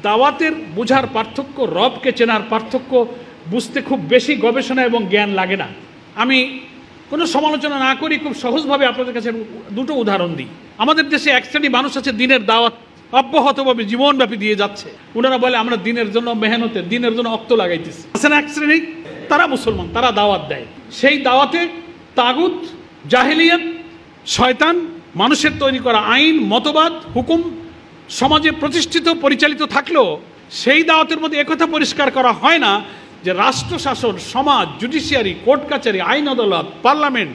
দাওয়াতের বোঝার পার্থক্য, রবকে চেনার পার্থক্য বুঝতে খুব বেশি গবেষণা এবং জ্ঞান লাগে না। আমি কোনো সমালোচনা না করি, খুব সহজভাবে আপনাদের কাছে দুটো উদাহরণ দিই। আমাদের দেশে এক শ্রেণী মানুষ আছে দিনের দাওয়াত অব্যাহতভাবে জীবনব্যাপী দিয়ে যাচ্ছে। ওনারা বলে আমরা দিনের জন্য মেহনতে, দিনের জন্য অক্ত লাগাইতেছি। আছে না এক শ্রেণী, তারা মুসলমান, তারা দাওয়াত দেয়। সেই দাওয়াতে তাগুত, জাহেলিয়াত, শয়তান, মানুষের তৈরি করা আইন, মতবাদ, হুকুম সমাজে প্রতিষ্ঠিত পরিচালিত থাকলেও সেই দাওয়াতের মধ্যে একথা পরিষ্কার করা হয় না যে রাষ্ট্র শাসন, সমাজ, জুডিশিয়ারি, কোর্ট কাচারি, আইন আদালত, পার্লামেন্ট,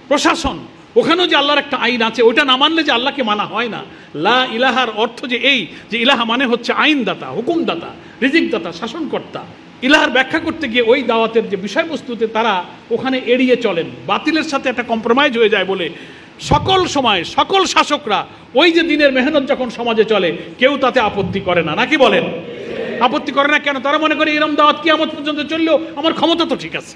প্রশাসন, ওখানেও যে আল্লাহর একটা আইন আছে, ওইটা না মানলে যে আল্লাহকে মানা হয় না। লা ইলাহার অর্থ যে এই যে ইলাহা মানে হচ্ছে আইনদাতা, হুকুমদাতা, রিজিকদাতা, শাসনকর্তা। ইলাহার ব্যাখ্যা করতে গিয়ে ওই দাওয়াতের যে বিষয়বস্তুতে তারা ওখানে এড়িয়ে চলেন, বাতিলের সাথে একটা কম্প্রোমাইজ হয়ে যায় বলে সকল সময় সকল শাসকরা ওই যে দিনের মেহনত যখন সমাজে চলে কেউ তাতে আপত্তি করে না, নাকি বলেন? আপত্তি করে না কেন? তারা মনে করে এরম দাওয়াত কিয়ামত পর্যন্ত চললেও আমার ক্ষমতা তো ঠিক আছে,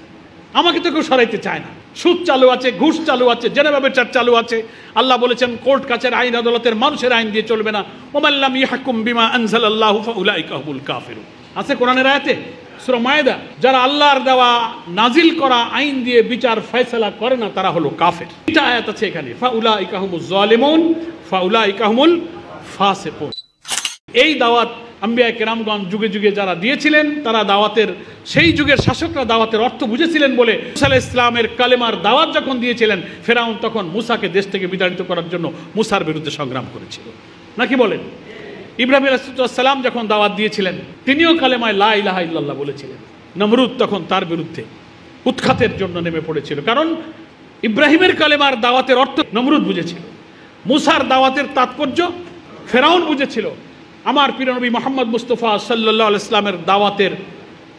আমাকে তো কেউ সরাইতে চায় না। সুদ চালু আছে, ঘুষ চালু আছে, জেনেভা বিচার চালু আছে। আল্লাহ বলেছেন কোর্ট কাছের আইন আদালতের মানুষের আইন দিয়ে চলবে না। ওমাল্লাম ইয়াহকুম বিমা আনজালাল্লাহু ফাউলাইকা হুমুল কাফিরুন, আছে কোরআনের আয়াতে, সূরা মায়েদা। যারা আল্লাহর দেওয়া নাজিল করা আইন দিয়ে বিচার ফয়সালা করে না তারা হলো কাফের। এটা আয়াত আছে এখানে, ফাউলাইকা হুমুজ জালিমুন ফাউলাইকা হুমুল ফাসিকুন। এই দাওয়াত আম্বিয়া কেরামগণ যুগে যুগে যারা দিয়েছিলেন, তারা দাওয়াতের, সেই যুগের শাসকরা দাওয়াতের অর্থ বুঝেছিলেন বলে মুসা আলাইহিস সালামের কালেমার দাওয়াত যখন দিয়েছিলেন, ফেরাউন তখন মুসাকে দেশ থেকে বিতাড়িত করার জন্য মুসার বিরুদ্ধে সংগ্রাম করেছিল, নাকি বলেন? ইব্রাহিম আলাইহিস সালাম যখন দাওয়াত দিয়েছিলেন তিনিও কালেমায় লা ইলাহা ইল্লাল্লাহ বলেছিলেন। নমরুদ তখন তার বিরুদ্ধে উৎখাতের জন্য নেমে পড়েছিল, কারণ ইব্রাহিমের কালেমার দাওয়াতের অর্থ নমরুদ বুঝেছিল, মুসার দাওয়াতের তাৎপর্য ফেরাউন বুঝেছিল। আমার প্রিয় নবী মুহাম্মদ মুস্তাফা সাল্লাল্লাহু আলাইহি ওয়াসাল্লামের দাওয়াতের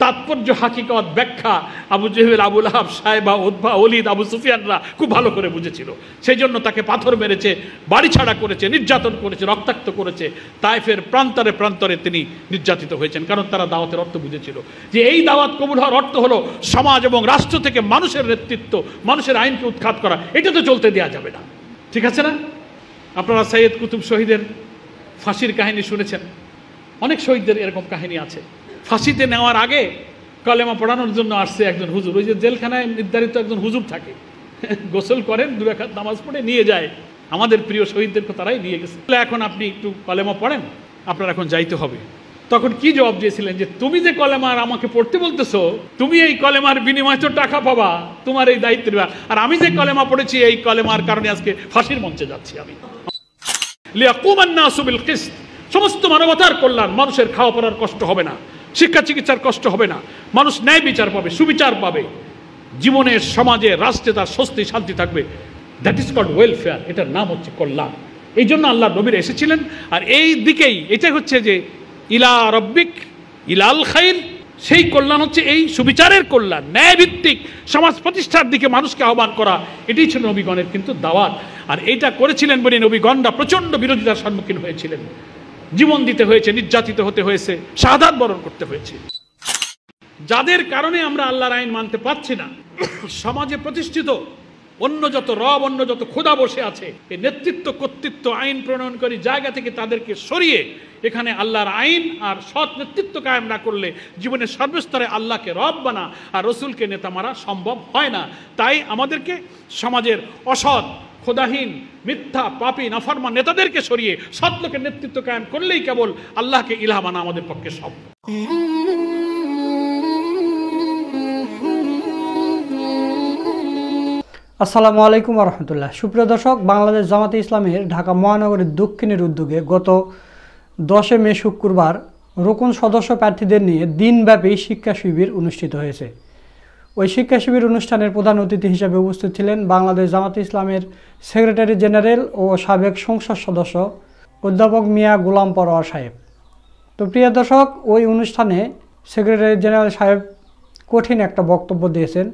তাৎপর্য, হাকিকত, ব্যাখ্যা আবু জেহেল, আবু লাহাব, সাইবা, উতবা, ওলিদ, আবু সুফিয়ানরা খুব ভালো করে বুঝেছিল। সেই জন্য তাকে পাথর মেরেছে, বাড়ি ছাড়া করেছে, নির্যাতন করেছে, রক্তাক্ত করেছে। তায়েফের প্রান্তরে প্রান্তরে তিনি নির্যাতিত হয়েছেন, কারণ তারা দাওয়াতের অর্থ বুঝেছিল যে এই দাওয়াত কবুল হওয়ার অর্থ হলো সমাজ এবং রাষ্ট্র থেকে মানুষের নেতৃত্ব, মানুষের আইনকে উৎখাত করা। এটা তো চলতে দেওয়া যাবে না, ঠিক আছে না? আপনারা সৈয়দ কুতুব শহীদের ফাঁসির কাহিনী শুনেছেন, অনেক শহীদদের এরকম কাহিনী আছে। ফাঁসিতে নেওয়ার আগে কলেমা পড়ানোর জন্য আসছে একজন হুজুর। ওই যে জেলখানায় নির্ধারিত একজন হুজুর থাকে, গোসল করেন, 2 রাকাত নামাজ পড়ে নিয়ে যায়। আমাদের প্রিয় শহীদদেরকে তারাই নিয়ে গেছে। এখন আপনি একটু কলেমা পড়েন, আপনার এখন যাইতে হবে। তখন কি জবাব দিয়েছিলেন যে তুমি যে কলেমার আমাকে পড়তে বলতেছো, তুমি এই কলেমার বিনিময়ে তো টাকা পাবা, তোমার এই দায়িত্ব নেবা। আর আমি যে কলেমা পড়েছি এই কলেমার কারণে আজকে ফাঁসির মঞ্চে যাচ্ছি আমি। লিয়াকুমান নাসু বিল কিসত, সমস্ত মানবতার কল্যাণ, মানুষের খাওয়া পড়ার কষ্ট হবে না, শিক্ষা চিকিৎসার কষ্ট হবে না, মানুষ ন্যায় বিচার পাবে, সুবিচার পাবে, জীবনের, সমাজে, রাষ্ট্রে তার স্বস্তি শান্তি থাকবে। দ্যাট ইজ কল্ড ওয়েলফেয়ার, এটার নাম হচ্ছে কল্যাণ। এই জন্য আল্লাহ নবীর এসেছিলেন। আর এই দিকেই এটা হচ্ছে যে ইলা রব্বিক ইলাল খাইর, সেই কল্যাণ হচ্ছে এই সুবিচারের কল্যাণ, ন্যায়ভিত্তিক সমাজ প্রতিষ্ঠার দিকে মানুষকে আহ্বান করা। এটাই ছিল নবীগণের কিন্তু দাওয়াত। আর এইটা করেছিলেন বলে নবীগণরা প্রচণ্ড বিরোধিতার সম্মুখীন হয়েছিলেন, জীবন দিতে হয়েছে, নির্যাতিত হতে হয়েছে, শাহাদাত বরণ করতে হয়েছে। যাদের কারণে আমরা আল্লাহর আইন মানতে পারছি না, সমাজে প্রতিষ্ঠিত অন্য যত রব, অন্য যত খোদা বসে আছে, এই নেতৃত্ব, কর্তৃত্ব, আইন প্রণয়নকারী জায়গা থেকে তাদেরকে সরিয়ে এখানে আল্লাহর আইন আর সৎ নেতৃত্ব কায়েম না করলে জীবনের সর্বস্তরে আল্লাহকে রব বানা আর রসুলকে নেতা মারা সম্ভব হয় না। তাই আমাদেরকে সমাজের অসৎ, খোদাহীন, মিথ্যা, পাপী, নাফরমান নেতাদেরকে সরিয়ে সৎ লোকের নেতৃত্ব কায়েম করলেই কেবল আল্লাহকে ইলাহ মানা আমাদের পক্ষে সম্ভব। আসসালামু আলাইকুম ওয়া রাহমাতুল্লাহ। সুপ্রিয় দর্শক, বাংলাদেশ জামাতে ইসলামের ঢাকা মহানগরীর দক্ষিণের উদ্যোগে গত 10 মে শুক্রবার রোকন সদস্য প্রার্থীদের নিয়ে দিনব্যাপী শিক্ষা শিবির অনুষ্ঠিত হয়েছে। ওই শিক্ষা শিবির অনুষ্ঠানের প্রধান অতিথি হিসেবে উপস্থিত ছিলেন বাংলাদেশ জামাতে ইসলামের সেক্রেটারি জেনারেল ও সাবেক সংসদ সদস্য অধ্যাপক মিয়া গোলাম পরোয়ার সাহেব। তো প্রিয় দর্শক, ওই অনুষ্ঠানে সেক্রেটারি জেনারেল সাহেব কঠিন একটা বক্তব্য দিয়েছেন।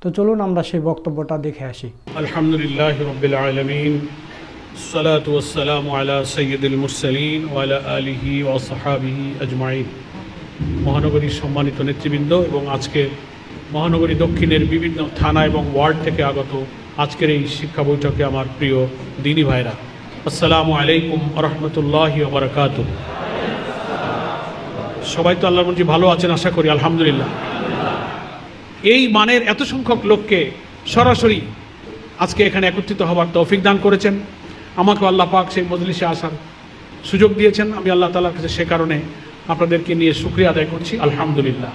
তো চলুন আমরা সেই বক্তব্যটা দেখে আসি। আলহামদুলিল্লাহ রাব্বিল আলামিন, সালাতু ওয়াসসালামু আলা সাইয়্যিদিল মুরসালিন ওয়া আলা আলিহি ওয়া সাহবিহি আজমাইন। মহানগরীর সম্মানিত নেতৃবৃন্দ এবং আজকে মহানগরী দক্ষিণের বিভিন্ন থানা এবং ওয়ার্ড থেকে আগত আজকের এই শিক্ষা বৈঠকে আমার প্রিয় দিনী ভাইরা, আসসালামু আলাইকুম ওয়া রাহমাতুল্লাহি ওয়া বারাকাতুহু। সবাই তো আল্লাহর মর্জি ভালো আছেন আশা করি, আলহামদুলিল্লাহ। এই মানের এত সংখ্যক লোককে সরাসরি আজকে এখানে একত্রিত হওয়ার তৌফিক দান করেছেন। আমাকে আল্লাহ পাক সেই মজলিসে আসার সুযোগ দিয়েছেন। আমি আল্লাহ তাআলার কাছে সে কারণে আপনাদেরকে নিয়ে শুকরিয়া আদায় করছি, আলহামদুলিল্লাহ।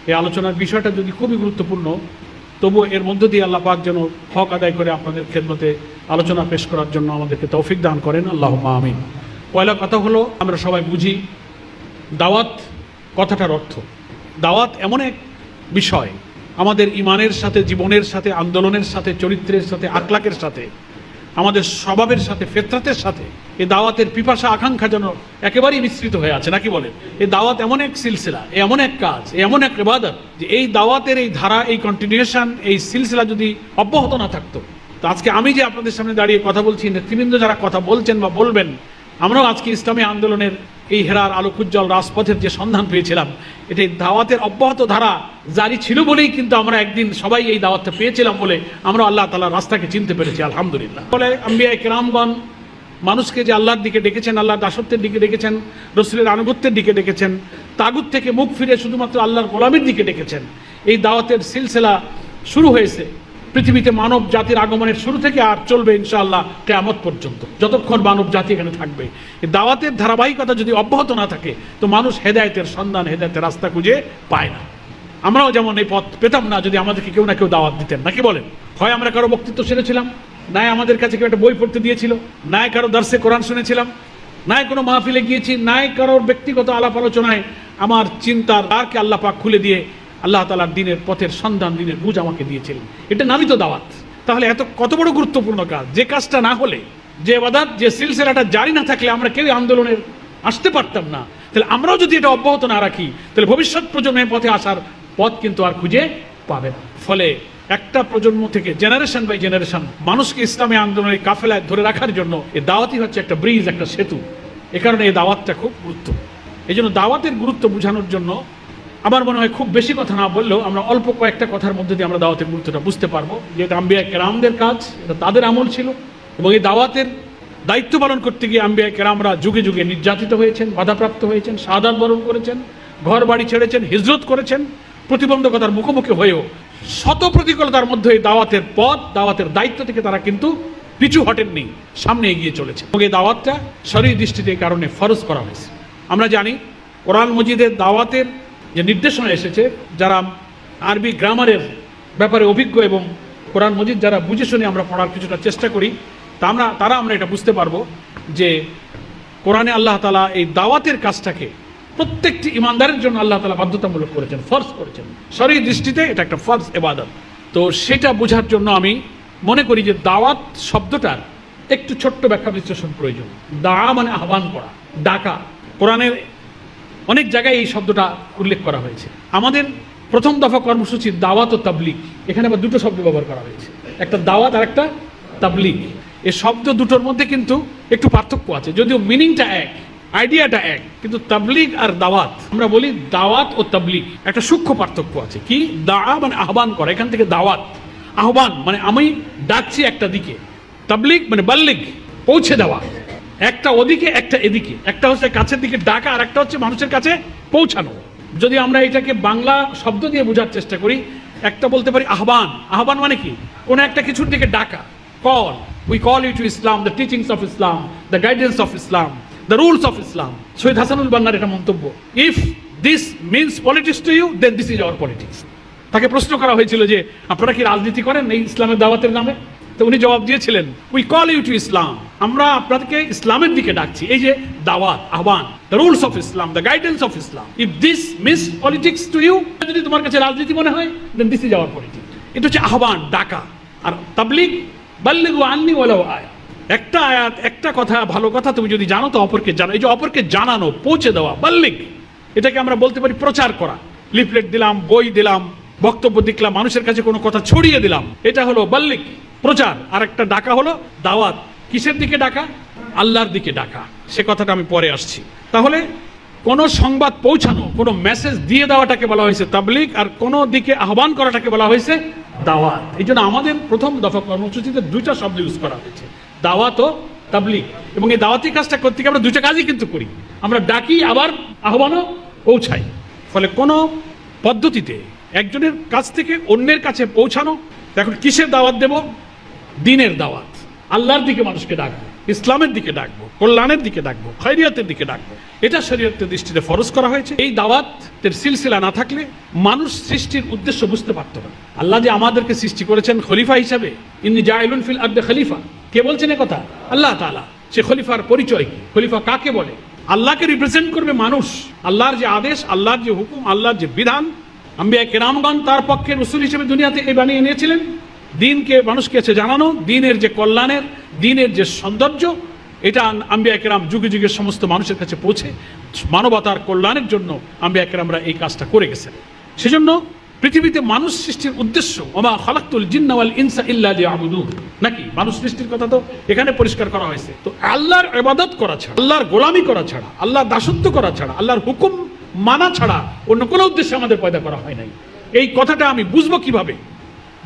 এই আলোচনার বিষয়টা যদি খুবই গুরুত্বপূর্ণ, তবুও এর মধ্য দিয়ে আল্লাহ পাক যেন হক আদায় করে আপনাদের খেদমতে আলোচনা পেশ করার জন্য আমাদেরকে তৌফিক দান করেন, আল্লাহুম্মা আমিন। পয়লা কথা হলো, আমরা সবাই বুঝি দাওয়াত কথাটার অর্থ। দাওয়াত এমন এক বিষয় আমাদের ইমানের সাথে, জীবনের সাথে, আন্দোলনের সাথে, চরিত্রের সাথে, আখলাকের সাথে, আমাদের স্বভাবের সাথে, ফিতরাতের সাথে এই দাওয়াতের পিপাসা আকাঙ্ক্ষা যেন একেবারেই মিশ্রিত হয়ে আছে, নাকি বলেন? এই দাওয়াত এমন এক সিলসিলা, এমন এক কাজ, এমন এক ইবাদত যে এই দাওয়াতের এই ধারা, এই কন্টিনিউশন, এই সিলসিলা যদি অব্যাহত না থাকতো, তো আজকে আমি যে আপনাদের সামনে দাঁড়িয়ে কথা বলছি, নেতৃবৃন্দ যারা কথা বলছেন বা বলবেন, আমরাও আজকে ইসলামী আন্দোলনের এই হেরার আলোকোজ্জ্বল রাজপথের যে সন্ধান পেয়েছিলাম, এটি দাওয়াতের অব্যাহত ধারা জারি ছিল বলেই কিন্তু আমরা একদিন সবাই এই দাওয়াতটা পেয়েছিলাম বলে আমরা আল্লাহ তাআলার রাস্তাকে চিনতে পেরেছি, আলহামদুলিল্লাহ। ফলে আম্বিয়া কেরামগণ মানুষকে যে আল্লাহর দিকে ডেকেছেন, আল্লাহর দাসত্বের দিকে ডেকেছেন, রসুলের আনুগত্যের দিকে ডেকেছেন, তাগুত থেকে মুখ ফিরে শুধুমাত্র আল্লাহর গোলামির দিকে ডেকেছেন। এই দাওয়াতের সিলসিলা শুরু হয়েছে পৃথিবীতে মানব জাতির আগমনের শুরু থেকে, আর চলবে ইনশাআল্লাহ কিয়ামত পর্যন্ত, যতক্ষণ মানব জাতি এখানে থাকবে। এই দাওয়াতের ধারাবাহিকতা যদি অব্যাহত না থাকে, তো মানুষ হেদায়েতের সন্ধান, হেদায়েতের রাস্তা খুঁজে পায় না। আমরাও যেমন এই পথ পেতাম না যদি আমাদেরকে কেউ না কেউ দাওয়াত দিতেন, নাকি বলেন? হয় আমরা কারো বক্তৃত্ব শুনেছিলাম, নাই আমাদের কাছে কেউ একটা বই পড়তে দিয়েছিল, নাই কারো দার্সে কোরআন শুনেছিলাম, নাই কোনো মাহফিলে গিয়েছি, নাই কারোর ব্যক্তিগত আলাপ আলোচনায় আমার চিন্তার দ্বারকে আল্লাহ পাক খুলে দিয়ে আল্লাহ তাআলার দিনের পথের সন্ধান, দিনের বুঝ আমাকে দিয়েছিলেন। এটা নামই তো দাওয়াত। তাহলে কত বড় গুরুত্বপূর্ণ কাজ, যে কাজটা না হলে, যে ইবাদত, যে সিলসিলাটা জারি না থাকলে আমরা কেউ আন্দোলনের আসতে পারতাম না। তাহলে আমরাও যদি এটা অব্যাহত না রাখি, তাহলে ভবিষ্যৎ প্রজন্মের পথে আসার পথ কিন্তু আর খুঁজে পাবে না। ফলে একটা প্রজন্ম থেকে জেনারেশন বাই জেনারেশন মানুষকে ইসলামী আন্দোলনের কাফেলায় ধরে রাখার জন্য এই দাওয়াতই হচ্ছে একটা ব্রিজ, একটা সেতু। এ কারণে এই দাওয়াতটা খুব গুরুত্ব। এই জন্য দাওয়াতের গুরুত্ব বোঝানোর জন্য আমার মনে হয় খুব বেশি কথা না বললেও আমরা অল্প কয়েকটা কথার মধ্যে দিয়ে আমরা দাওয়াতের গুরুত্বটা বুঝতে পারবো। যে এটা আম্বিয়া কেরামদের কাজ, এটা তাদের আমল ছিল, এবং এই দাওয়াতের দায়িত্ব পালন করতে গিয়ে আম্বিয়া কেরামরা যুগে যুগে নির্যাতিত হয়েছেন, বাধাপ্রাপ্ত হয়েছেন, শাহাদাত বরণ করেছেন, ঘর বাড়ি ছেড়েছেন, হিজরত করেছেন, প্রতিবন্ধকতার মুখোমুখি হয়েও শত প্রতিকূলতার মধ্যে এই দাওয়াতের পথ, দাওয়াতের দায়িত্ব থেকে তারা কিন্তু পিছু হটেননি, সামনে এগিয়ে চলেছে। এবং এই দাওয়াতটা শরীয়ী দৃষ্টিতে এই কারণে ফরজ করা হয়েছে। আমরা জানি কোরআন মজিদের দাওয়াতের যে নির্দেশনা এসেছে, যারা আরবি গ্রামারের ব্যাপারে অভিজ্ঞ এবং কোরআন মজিদ যারা বুঝে শুনে আমরা পড়ার কিছুটা চেষ্টা করি, তারা আমরা এটা বুঝতে পারবো যে কোরআনে আল্লাহ তাআলা এই দাওয়াতের কাজটাকে প্রত্যেকটি ইমানদারের জন্য আল্লাহ তাআলা বাধ্যতামূলক করেছেন, ফরজ করেছেন। শরীয়ী দৃষ্টিতে এটা একটা ফরজ ইবাদত। তো সেটা বোঝার জন্য আমি মনে করি যে দাওয়াত শব্দটার একটু ছোট্ট ব্যাখ্যা বিশ্লেষণ প্রয়োজন। দাওয়া মানে আহ্বান করা, ডাকা। কোরআনের অনেক জায়গায় এই শব্দটা উল্লেখ করা হয়েছে। আমাদের প্রথম দফা কর্মসূচি দাওয়াত ও তাবলীগ, এখানে আবার দুটো শব্দ ব্যবহার করা হয়েছে, একটা দাওয়াত আর একটা তাবলীগ। এই শব্দ দুটোর মধ্যে কিন্তু একটু পার্থক্য আছে, যদিও মিনিংটা এক, আইডিয়াটা এক, কিন্তু তাবলীগ আর দাওয়াত, আমরা বলি দাওয়াত ও তাবলীগ, একটা সূক্ষ্ম পার্থক্য আছে। কি? দাওয়া মানে আহ্বান করা, এখান থেকে দাওয়াত, আহ্বান মানে আমি ডাকছি একটা দিকে, তাবলীগ মানে বাল্লিগ, পৌঁছে দেওয়া, একটা ওদিকে একটা এদিকে, একটা হচ্ছে কাছের দিকে ডাকা আর একটা হচ্ছে মানুষের কাছে পৌঁছানো। যদি আমরা এটাকে বাংলা শব্দ দিয়ে বোঝার চেষ্টা করি, একটা বলতে পারি আহ্বান। আহ্বান মানে কি? কোনো একটা কিছুর দিকে ডাকা, call. We call you to Islam, the teachings of Islam, the guidance of Islam, the rules of Islam. Syed Hasanul বান্নার এটা মন্তব্য। If this means politics to you, then this is our politics. তাকে প্রশ্ন করা হয়েছিল যে আপনারা কি রাজনীতি করেন এই ইসলামের দাওয়াতের নামে? তো উনি জবাব দিয়েছিলেন, we call you to Islam, আমরা আপনাদেরকে ইসলামের দিকে ডাকছি। এই যে দাওয়াত, আহ্বান, the rules of Islam, the guidance of Islam. If this means politics to you, যদি তোমার কাছে রাজনীতি মনে হয়, then this is our politics. এটা হচ্ছে আহ্বান, ডাকা। আর তাবলীগ, বাল্লিগু আন্নী ওয়ালাউ আয়া, একটা আয়াত, একটা কথা, ভালো কথা তুমি যদি জানো তো অপরকে জানো। এই যে অপরকে জানানো, পৌঁছে দেওয়া, বাল্লিগ, এটাকে আমরা বলতে পারি প্রচার করা। লিফলেট দিলাম, বই দিলাম, বক্তব্য দিলাম, মানুষের কাছে কোনো কথা ছড়িয়ে দিলাম, এটা হলো বাল্লিগ, প্রচার। আর একটা ডাকা হলো দাওয়াত। কিসের দিকে ডাকা? আল্লাহর দিকে ডাকা। সে কথাটা আমি পরে আসছি। তাহলে কোনো সংবাদ পৌঁছানো, কোনো মেসেজ দিয়ে দেওয়াটাকে বলা হয়েছে তাবলীগ, আর কোনো দিকে আহ্বান করাটাকে বলা হয়েছে দাওয়াত। এই জন্য আমাদের প্রথম দফা কর্মসূচিতে দুইটা শব্দ ইউজ করা হয়েছে, দাওয়াত ও তাবলীগ। এবং এই দাওয়াতি কাজটা করতে গিয়ে আমরা দুইটা কাজই কিন্তু করি, আমরা ডাকি আবার আহ্বানও পৌঁছাই। ফলে কোনো পদ্ধতিতে একজনের কাছ থেকে অন্যের কাছে পৌঁছানো, এখন কিসের দাওয়াত দেব? দ্বীনের দাওয়াত, আল্লাহর দিকে মানুষকে ডাকবো, ইসলামের দিকে ডাকবো, কল্যাণের দিকে ডাকবো, খৈরিয়াতের দিকে ডাকবো। এটা শরীয়তের দৃষ্টিতে ফরজ করা হয়েছে। এই দাওয়াতের সিলসিলা না থাকলে মানুষ সৃষ্টির উদ্দেশ্য বুঝতে পারত না। আল্লাহ যে আমাদেরকে সৃষ্টি করেছেন খলিফা হিসাবে, ইন্নী জাইলুন ফিল আরদি খলিফা, কে বলছেন এই কথা? আল্লাহ তাআলা। সে খলিফার পরিচয় কি? খলিফা কাকে বলে? আল্লাহকে রিপ্রেজেন্ট করবে মানুষ। আল্লাহর যে আদেশ, আল্লাহর যে হুকুম, আল্লাহর যে বিধান, আম্বিয়া কেরামগণ তার পক্ষে রাসূল হিসেবে দুনিয়াতে এই বানিয়ে নিয়েছিলেন। দ্বীনকে মানুষকে এসে জানানো, দ্বীনের যে কল্যাণের, দ্বীনের যে সৌন্দর্য, এটা আম্বিয়া কেরাম যুগে যুগে সমস্ত মানুষের কাছে পৌঁছে মানবতার কল্যাণের জন্য আম্বিয়া কেরামরা এই কাজটা করে গেছেন। সেজন্য পৃথিবীতে মানুষ সৃষ্টির উদ্দেশ্য ওমা খালাকতুল জিন্না ওয়াল ইনসা ইল্লা লিয়াবুদুন, নাকি মানুষ সৃষ্টির কথা তো এখানে পরিষ্কার করা হয়েছে। তো আল্লাহর ইবাদত করা ছাড়া, আল্লাহর গোলামি করা ছাড়া, আল্লাহর দাসত্ব করা ছাড়া, আল্লাহর হুকুম মানা ছাড়া অন্য কোনো উদ্দেশ্যে আমাদের পয়দা করা হয় নাই। এই কথাটা আমি বুঝবো কিভাবে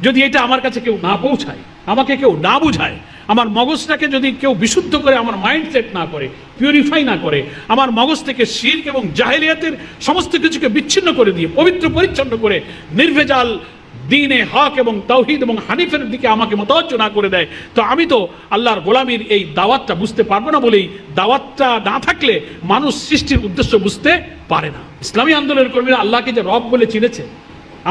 যদি এটা আমার কাছে কেউ না পৌঁছায়, আমাকে কেউ না বুঝায়, আমার মগজটাকে যদি কেউ বিশুদ্ধ করে, আমার মাইন্ডসেট না করে, পিউরিফাই না করে, আমার মগজ থেকে শিরক এবং জাহেলিয়াতের সমস্ত কিছুকে বিচ্ছিন্ন করে দিয়ে পবিত্র পরিচ্ছন্ন করে নির্ভেজাল দ্বীনে হক এবং তাওহীদ এবং হানিফের দিকে আমাকে মোতাওয়াজ্জহ না করে দেয়, তো আমি তো আল্লাহর গোলামির এই দাওয়াতটা বুঝতে পারবো না। বলেই দাওয়াতটা না থাকলে মানুষ সৃষ্টির উদ্দেশ্য বুঝতে পারে না। ইসলামী আন্দোলনের কর্মীরা আল্লাহকে যে রব বলে চিনেছে,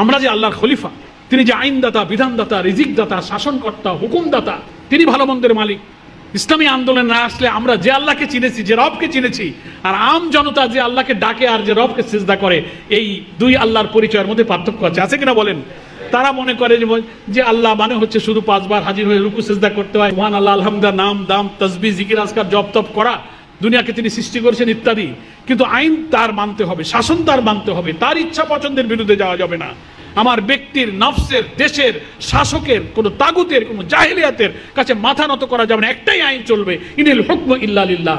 আমরা যে আল্লাহর খলিফা, তিনি যে আইনদাতা, বিধানদাতা, রিজিকদাতা, শাসনকর্তা, হুকুমদাতা, তিনি ভালো মন্দের মালিক। ইসলামী আন্দোলন না আসলে আমরা যে আল্লাহকে চিনেছি, যে রবকে চিনেছি, আর আম জনতা যে আল্লাহকে ডাকে আর যে রবকে সিজদা করে, এই দুই আল্লাহর পরিচয়ের মধ্যে পার্থক্য আছে কিনা বলেন? তারা মনে করে যে আল্লাহ মানে হচ্ছে শুধু 5 বার হাজির হয়ে রুকু সিজদা করতে হয়, সুবহান আল্লাহ, আলহামদুলিল্লাহ, নাম দাম তাসবিহ জিকির আজকার জপ তপ করা, দুনিয়াকে তিনি সৃষ্টি করেছেন ইত্যাদি। কিন্তু আইন তার মানতে হবে, শাসন তার মানতে হবে, তার ইচ্ছা পছন্দের বিরুদ্ধে যাওয়া যাবে না। আমার ব্যক্তির, নফসের, দেশের, শাসকের, কোনো তাগুতের, কোনো জাহেলিয়াতের কাছে মাথা নত করা যাবে না। একটাই আইন চলবে, ইনিল হুকমু ইল্লা লিল্লাহ,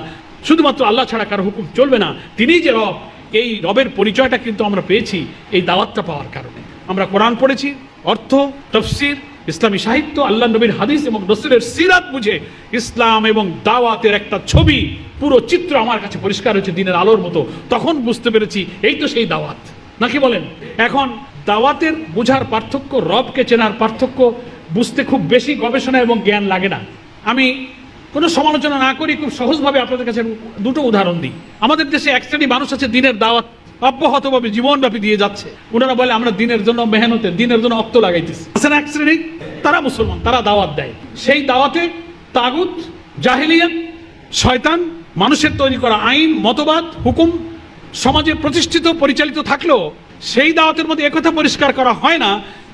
শুধুমাত্র আল্লাহ ছাড়া কারো হুকুম চলবে না। তিনিই যে রব, এই রবের পরিচয়টা কিন্তু আমরা পেয়েছি এই দাওয়াতটা পাওয়ার কারণে। আমরা কোরআন পড়েছি, অর্থ, তাফসীর, ইসলামী সাহিত্য, আল্লাহ নবীর হাদিস এবং রাসূলের সিরাত বুঝে ইসলাম এবং দাওয়াতের একটা ছবি, পুরো চিত্র আমার কাছে পরিষ্কার হয়েছে দিনের আলোর মতো। তখন বুঝতে পেরেছি এই তো সেই দাওয়াত, নাকি বলেন? এখন দাওয়াতের বোঝার পার্থক্য, রবকে চেনার পার্থক্য বুঝতে খুব বেশি গবেষণা এবং জ্ঞান লাগে না। আমি কোনো সমালোচনা না করি, খুব সহজভাবে আপনাদের কাছে দুটো উদাহরণ দিই। আমাদের দেশে এক শ্রেণী মানুষ আছে দিনের দাওয়াত অব্যাহতভাবে জীবনব্যাপী দিয়ে যাচ্ছে। ওনারা বলে আমরা দিনের জন্য মেহনতে, দিনের জন্য অক্ত লাগাইতেছি। আছে না এক শ্রেণী, তারা মুসলমান, তারা দাওয়াত দেয়। সেই দাওয়াতে তাগুত, জাহেলিয়াত, শয়তান, মানুষের তৈরি করা আইন, মতবাদ, হুকুম সমাজে প্রতিষ্ঠিত পরিচালিত থাকলেও সেই দাওয়াতের মধ্যে একথা পরিষ্কার করা হয় না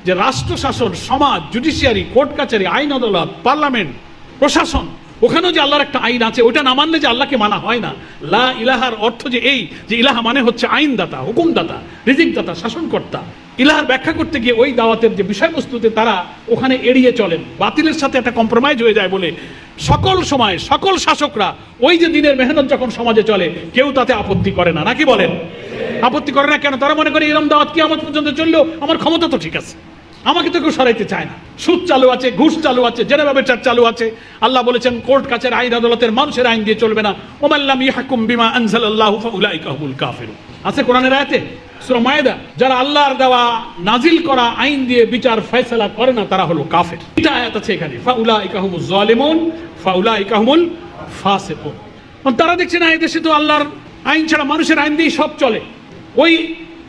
যে রাষ্ট্র শাসন, সমাজ, জুডিশিয়ারি, কোর্ট কাছারি, আইন আদালত, পার্লামেন্ট, প্রশাসন, ওখানেও যে আল্লাহর একটা আইন আছে, ওটা না মানলে যে আল্লাহকে মানা হয় না। লা ইলাহার অর্থ যে এই যে ইলাহা মানে হচ্ছে আইনদাতা, হুকুমদাতা, রিজিকদাতা, শাসনকর্তা। ইলাহার ব্যাখ্যা করতে গিয়ে ওই দাওয়াতের যে বিষয়বস্তুতে তারা ওখানে এড়িয়ে চলেন, বাতিলের সাথে একটা কম্প্রোমাইজ হয়ে যায় বলে সকল সময় সকল শাসকরা ওই যে দিনের মেহনত যখন সমাজে চলে কেউ তাতে আপত্তি করে না, নাকি বলেন? আপত্তি করে না কেন? তারা মনে করে এরকম দাওয়াত কিয়ামত পর্যন্ত চললেও আমার ক্ষমতা তো ঠিক আছে, আমাকে তো কেউ সরাইতে চায় না। সুদ চালু আছে, ঘুষ চালু আছে, জেনেভা বিচার চালু আছে। আল্লাহ বলেছেন কোর্ট কাছের আইন আদালতের মানুষের আইন দিয়ে চলবে না। ওমাল্লাম ইয়াহকুম বিমা আনজালাল্লাহু ফাউলাইকা হুমুল কাফিরুন, আছে কোরআনের আয়াতে সূরা মায়েদা। যারা আল্লাহর দেওয়া নাজিল করা আইন দিয়ে বিচার ফয়সালা করে না তারা হলো কাফের। এটা আয়াত আছে এখানে, ফাউলাইকা হুমুজ জালিমুন ফাউলাইকা হুমুল ফাসিকুন। তারা দেখছে না এই দেশে তো আল্লাহর আইন ছাড়া মানুষের আইন দিয়ে সব চলে। ওই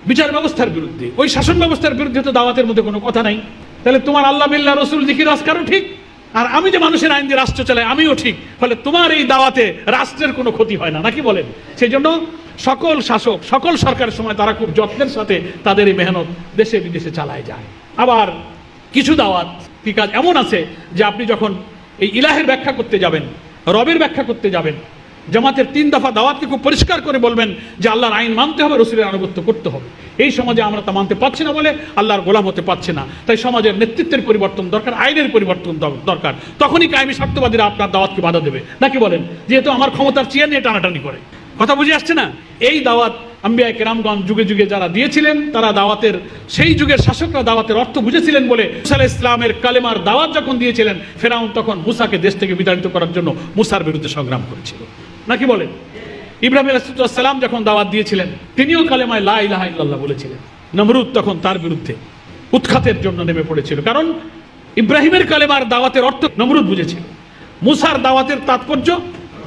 বিচার ব্যবস্থার বিরুদ্ধে, ওই শাসন ব্যবস্থার বিরুদ্ধে তো দাওয়াতের মধ্যে কোনো কথা নাই। তাহলে তোমার আল্লাহ বিল্লাহ রসুল জিকির আজকারও ঠিক, আর আমি যে মানুষের আইন দিয়ে রাষ্ট্র চালাই আমিও ঠিক। ফলে তোমার এই দাওয়াতে রাষ্ট্রের কোনো ক্ষতি হয় না, নাকি বলেন? সেই জন্য সকল শাসক, সকল সরকারের সময় তারা খুব যত্নের সাথে তাদের এই মেহনত দেশে বিদেশে চালায় যায়। আবার কিছু দাওয়াত কি কাজ এমন আছে যে আপনি যখন এই ইলাহের ব্যাখ্যা করতে যাবেন, রবের ব্যাখ্যা করতে যাবেন, জামাতের 3 দফা দাওয়াতকে খুব পরিষ্কার করে বলবেন যে আল্লাহর আইন মানতে হবে, রসুলের আনুগত্য করতে হবে। এই সমাজে আমরা তা মানতে পারছি না বলে আল্লাহর গোলাম হতে পারছে না। তাই সমাজের নেতৃত্বের পরিবর্তন দরকার, আইনের পরিবর্তন দরকার। তখনই কায়েমি স্বার্থবাদীরা আপনার দাওয়াতকে বাধা দেবে, নাকি বলেন? যেহেতু আমার ক্ষমতার চেয়ার নিয়ে টানাটানি করে। কথা বুঝে আসছে না? এই দাওয়াত আম্বিয়া কেরামগণ যুগে যুগে যারা দিয়েছিলেন, তারা দাওয়াতের, সেই যুগের শাসকরা দাওয়াতের অর্থ বুঝেছিলেন বলে মুসা আলাইহিস সালামের কালেমার দাওয়াত যখন দিয়েছিলেন, ফেরাউন তখন মুসাকে দেশ থেকে বিতাড়িত করার জন্য মুসার বিরুদ্ধে সংগ্রাম করেছিল, নাকি বলেন? ইব্রাহিম আলাইহিস সালাম যখন দাওয়াত দিয়েছিলেন তিনিও কালেমায় লা ইলাহা ইল্লাল্লাহ বলেছিলেন। নমরুদ তখন তার বিরুদ্ধে উৎখাতের জন্য নেমে পড়েছিল, কারণ ইব্রাহিমের কালেমার দাওয়াতের অর্থ নমরুদ বুঝেছিল, মুসার দাওয়াতের তাৎপর্য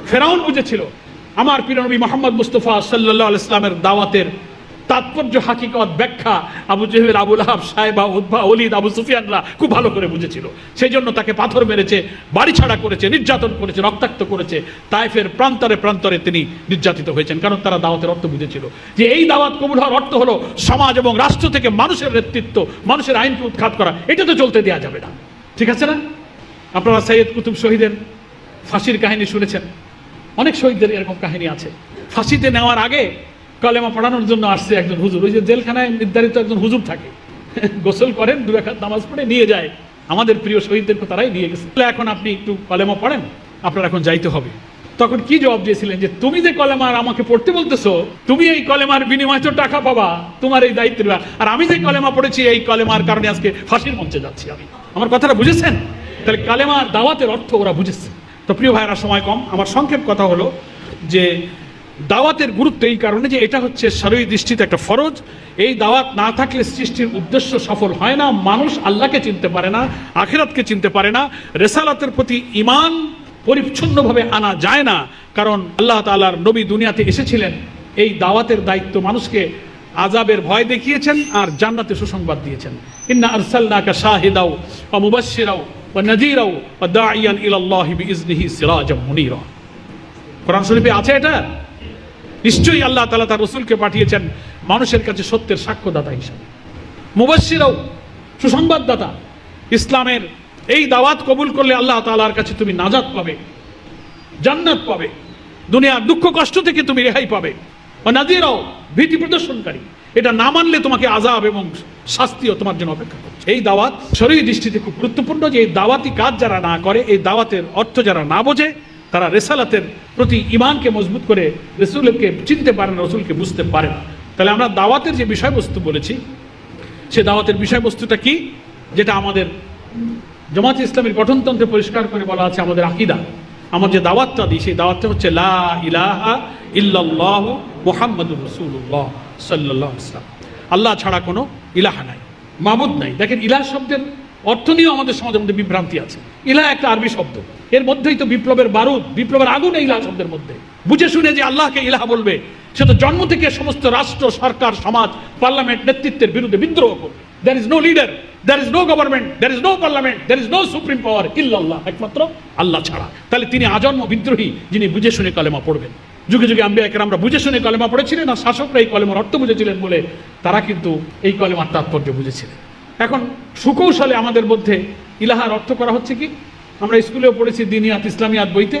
ফেরাউন বুঝেছিল। আমার প্রিয় নবী মুহাম্মদ মুস্তাফা সাল্লাল্লাহু আলাইহি ওয়াসাল্লামের দাওয়াতের তাৎপর্য, হাকিকত, ব্যাখ্যা আবু জেহেল, আবু লাহাব, সাইবা, উতবা, ওলীদ, আবু সুফিয়ানরা খুব ভালো করে বুঝেছিল। সেই জন্য তাকে পাথর মেরেছে, বাড়ি ছাড়া করেছে, নির্যাতন করেছে, রক্তাক্ত করেছে। তায়েফের প্রান্তরে প্রান্তরে তিনি নির্যাতিত হয়েছেন, কারণ তারা দাওয়াতের অর্থ বুঝেছিল যে এই দাওয়াত কবুল হওয়ার অর্থ হলো সমাজ এবং রাষ্ট্র থেকে মানুষের নেতৃত্ব, মানুষের আইনকে উৎখাত করা। এটা তো চলতে দেওয়া যাবে না, ঠিক আছে না? আপনারা সৈয়দ কুতুব শহীদের ফাঁসির কাহিনী শুনেছেন, অনেক শহীদদের এরকম কাহিনী আছে। ফাঁসিতে নেওয়ার আগে কলেমা পড়ানোর জন্য আসছে একজন হুজুর। ওই যে জেলখানায় নির্ধারিত একজন হুজুর থাকে, গোসল করেন, 2 রাকাত নামাজ পড়ে নিয়ে যায়। আমাদের প্রিয় শহীদদেরকে তারাই নিয়ে গেছে। এখন আপনি একটু কলেমা পড়েন, আপনার এখন যাইতে হবে। তখন কি জবাব দিয়েছিলেন যে তুমি যে কলেমার আমাকে পড়তে বলতেছো, তুমি এই কলেমার বিনিময়ে তো টাকা পাবা, তোমার এই দায়িত্ব, আর আমি যে কলেমা পড়েছি এই কলেমার কারণে আজকে ফাঁসির মঞ্চে যাচ্ছি আমি। আমার কথাটা বুঝেছেন? তাহলে কালেমার দাওয়াতের অর্থ ওরা বুঝেছে। তো প্রিয় ভাইরা, সময় কম, আমার সংক্ষেপ কথা হলো যে দাওয়াতের গুরুত্ব এই কারণে যে এটা হচ্ছে শরঈ দৃষ্টিতে একটা ফরজ। এই দাওয়াত না থাকলে সৃষ্টির উদ্দেশ্য সফল হয় না, মানুষ আল্লাহকে চিনতে পারে না, আখিরাতকে চিনতে পারে না, রেসালাতের প্রতি ঈমান পরিচ্ছন্নভাবে আনা যায় না। কারণ আল্লাহ তাআলার নবী দুনিয়াতে এসেছিলেন, এই দাওয়াতের দায়িত্ব মানুষকে আযাবের ভয় দেখিয়েছেন আর জান্নাতে সুসংবাদ দিয়েছেন। ইন্না আরসালনাকা শাহিদাও ওয়া মুবাশশিরাও ওয়া নাযীরাও ওয়া দাঈয়ান ইলাল্লাহি বিইজনিহি সিরাজাম মুনীরা। কোরআন শরীফে আছে এটা। নিশ্চয়ই আল্লাহ তাআলা তার রাসূলকে পাঠিয়েছেন মানুষের কাছে সত্যের সাক্ষ্যদাতা হিসেবে, মুবাশশিরাও, সুসংবাদদাতা। ইসলামের এই দাওয়াত কবুল করলে আল্লাহ তাআলার কাছে তুমি নাজাত পাবে, জান্নাত পাবে, দুনিয়ার দুঃখ কষ্ট থেকে তুমি রেহাই পাবে। ও নাযীরাও, ভীতি প্রদর্শনকারী। এটা না মানলে তোমাকে আযাব এবং শাস্তিও তোমার জন্য অপেক্ষা করছে। এই দাওয়াত শরঈ দৃষ্টিতে খুব গুরুত্বপূর্ণ যে এই দাওয়াতি কাজ যারা না করে, এই দাওয়াতের অর্থ যারা না বোঝে, তারা রেসালাতের প্রতি ঈমানকে মজবুত করে রাসূলকে চিনতে পারে না, রাসূলকে বুঝতে পারে না। তাহলে আমরা দাওয়াতের যে বিষয়বস্তু বলেছি, সে দাওয়াতের বিষয়বস্তুটা কি, যেটা আমাদের জামাতে ইসলামীর গঠনতন্ত্রে পরিষ্কার করে বলা আছে, আমাদের আকীদা, আমার যে দাওয়াতটা দিই সেই দাওয়াতটা হচ্ছে লা ইলাহা ইল্লাল্লাহু মুহাম্মাদুর রাসূলুল্লাহ সাল্লাল্লাহু আলাইহি ওয়াসাল্লাম। আল্লাহ ছাড়া কোনো ইলাহা নাই, মাবুদ নাই। দেখেন, ইলাহ শব্দের অর্থ নিয়েও আমাদের সমাজের মধ্যে বিভ্রান্তি আছে। ইলাহ একটা আরবি শব্দ, এর মধ্যেই তো বিপ্লবের বারুদ, বিপ্লবের আগুন এই ইলাহ শব্দের মধ্যে। বুঝে শুনে যে আল্লাহকে ইলাহ বলবে, সে তো জন্ম থেকে সমস্ত রাষ্ট্র, সরকার, সমাজ, পার্লামেন্ট নেতৃত্বের বিরুদ্ধে বিদ্রোহ করবে। There is no leader, there is no government, there is no parliament, there is no supreme power illallah, একমাত্র আল্লাহ ছাড়া। তাহলে তিনি আজন্ম বিদ্রোহী, যিনি বুঝে শুনে কলেমা পড়বেন। যুগে যুগে আম্বিয়া কেরামরা বুঝে শুনে কলেমা পড়েছিলেন, আর শাসকরা এই কলেমার অর্থ বুঝেছিলেন বলে তারা কিন্তু এই কলেমার তাৎপর্য বুঝেছিলেন। এখন সুকৌশলে আমাদের মধ্যে ইলাহার অর্থ করা হচ্ছে কি, আমরা স্কুলেও পড়েছি দিনিয়াত, ইসলামিয়াত বইতে,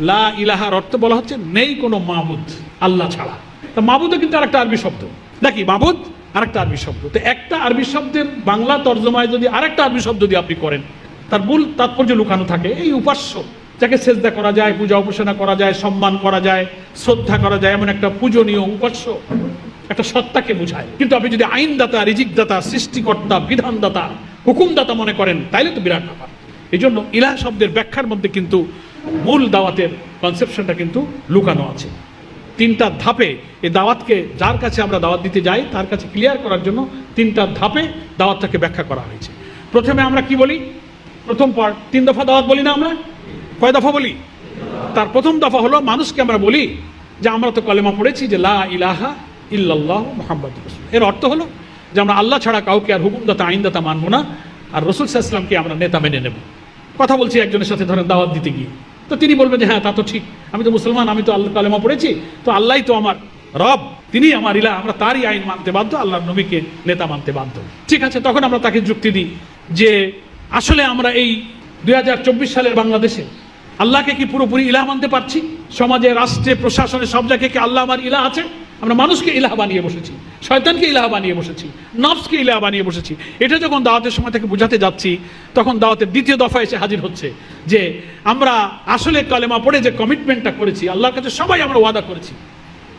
লা ইলাহার অর্থ বলা হচ্ছে নেই কোনো মাবুদ আল্লাহ ছাড়া। তা মাবুদও কিন্তু আরেকটা আরবি শব্দ, নাকি? মাবুদ আরেকটা আরবি শব্দ। তো একটা আরবি শব্দের বাংলা তর্জমায় যদি আরেকটা আরবি শব্দ দিয়ে আপনি করেন, তার মূল তাৎপর্য লুকানো থাকে। এই উপাস্য, যাকে সেজদা করা যায়, পূজা উপাসনা করা যায়, সম্মান করা যায়, শ্রদ্ধা করা যায়, এমন একটা পূজনীয় উপাস্য একটা সত্তাকে বোঝায়। কিন্তু আপনি যদি আইনদাতা, রিজিকদাতা, সৃষ্টিকর্তা, বিধানদাতা, হুকুমদাতা মনে করেন, তাইলে তো বিরাট ব্যাপার। এই জন্য ইলাহ শব্দের ব্যাখ্যার মধ্যে কিন্তু মূল দাওয়াতের কনসেপশনটা কিন্তু লুকানো আছে। 3টা ধাপে এই দাওয়াতকে, যার কাছে আমরা দাওয়াত দিতে যাই তার কাছে ক্লিয়ার করার জন্য 3টা ধাপে দাওয়াতটাকে ব্যাখ্যা করা হয়েছে। প্রথমে আমরা কি বলি? প্রথম পার্ট, 3 দফা দাওয়াত বলি না আমরা? কয় দফা বলি? তার প্রথম দফা হলো মানুষকে আমরা বলি যে আমরা তো কলেমা পড়েছি যে লা ইলাহা ইল্লাল্লাহু মুহাম্মাদুর রাসূলুল্লাহ। এর অর্থ হলো যে আমরা আল্লাহ ছাড়া কাউকে আর হুকুমদাতা, আইনদাতা মানবো না, আর রাসূল সাল্লাল্লাহু আলাইহি ওয়াসাল্লামকে আমরা নেতা মেনে নেব। কথা বলছি একজনের সাথে, ধরেন দাওয়াত দিতে গিয়ে, তো তিনি বলবেন যে হ্যাঁ তা তো ঠিক, আমি তো মুসলমান, আমি তো আল্লাহ কালেমা পড়েছি, তো আল্লাহই তো আমার রব, তিনি আমার ইলাহ, আমরা তারই আইন মানতে বাধ্য, আল্লাহর নবীকে নেতা মানতে বাধ্য। ঠিক আছে, তখন আমরা তাকে যুক্তি দিই যে আসলে আমরা এই 2024 সালের বাংলাদেশে আল্লাহকে কি পুরোপুরি ইলাহ মানতে পারছি? সমাজে, রাষ্ট্রে, প্রশাসনে সব জায়গায় কি আল্লাহ আমার ইলাহ আছে? আমরা মানুষকে ইলাহ বানিয়ে বসেছি, শয়তানকে ইলাহ বানিয়ে বসেছি, নফসকে ইলাহ বানিয়ে বসেছি। এটা যখন দাওয়াতের সময় থেকে বোঝাতে যাচ্ছি, তখন দাওয়াতের দ্বিতীয় দফা এসে হাজির হচ্ছে যে আমরা আসলে কালেমা পড়ে যে কমিটমেন্টটা করেছি, আল্লাহর কাছে সবাই আমরা ওয়াদা করেছি,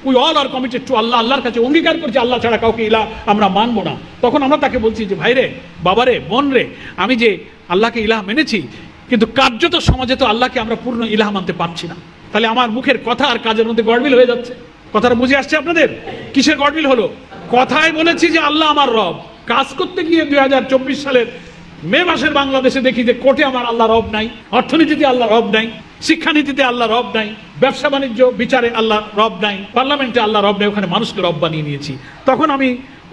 we all are committed to Allah, আল্লাহর কাছে অঙ্গীকার করছি আল্লাহ ছাড়া কাউকে ইলাহ আমরা মানবো না। তখন আমরা তাকে বলছি যে ভাইরে, বাবারে, বোন রে, আমি যে আল্লাহকে ইলাহ মেনেছি, কিন্তু কার্যত সমাজে তো আল্লাহকে আমরা পূর্ণ ইলাহ মানতে পারছি না। তাহলে আমার মুখের কথা আর কাজের মধ্যে গড়মিল হয়ে যাচ্ছে। কথাটা বুঝে আসছে আপনাদের? কিসের গড়মিল হলো? কথায় বলেছি যে আল্লাহ আমার রব, কাজ করতে গিয়ে 2024 সালের মে মাসের বাংলাদেশে দেখি যে কোর্টে আমার আল্লাহ রব নাই, অর্থনীতিতে আল্লাহ রব নাই, শিক্ষানীতিতে আল্লাহ রব নাই, ব্যবসা বাণিজ্য বিচারে আল্লাহ রব নাই, পার্লামেন্টে আল্লাহ রব নাই, ওখানে মানুষকে রব বানিয়ে নিয়েছি। তখন আমি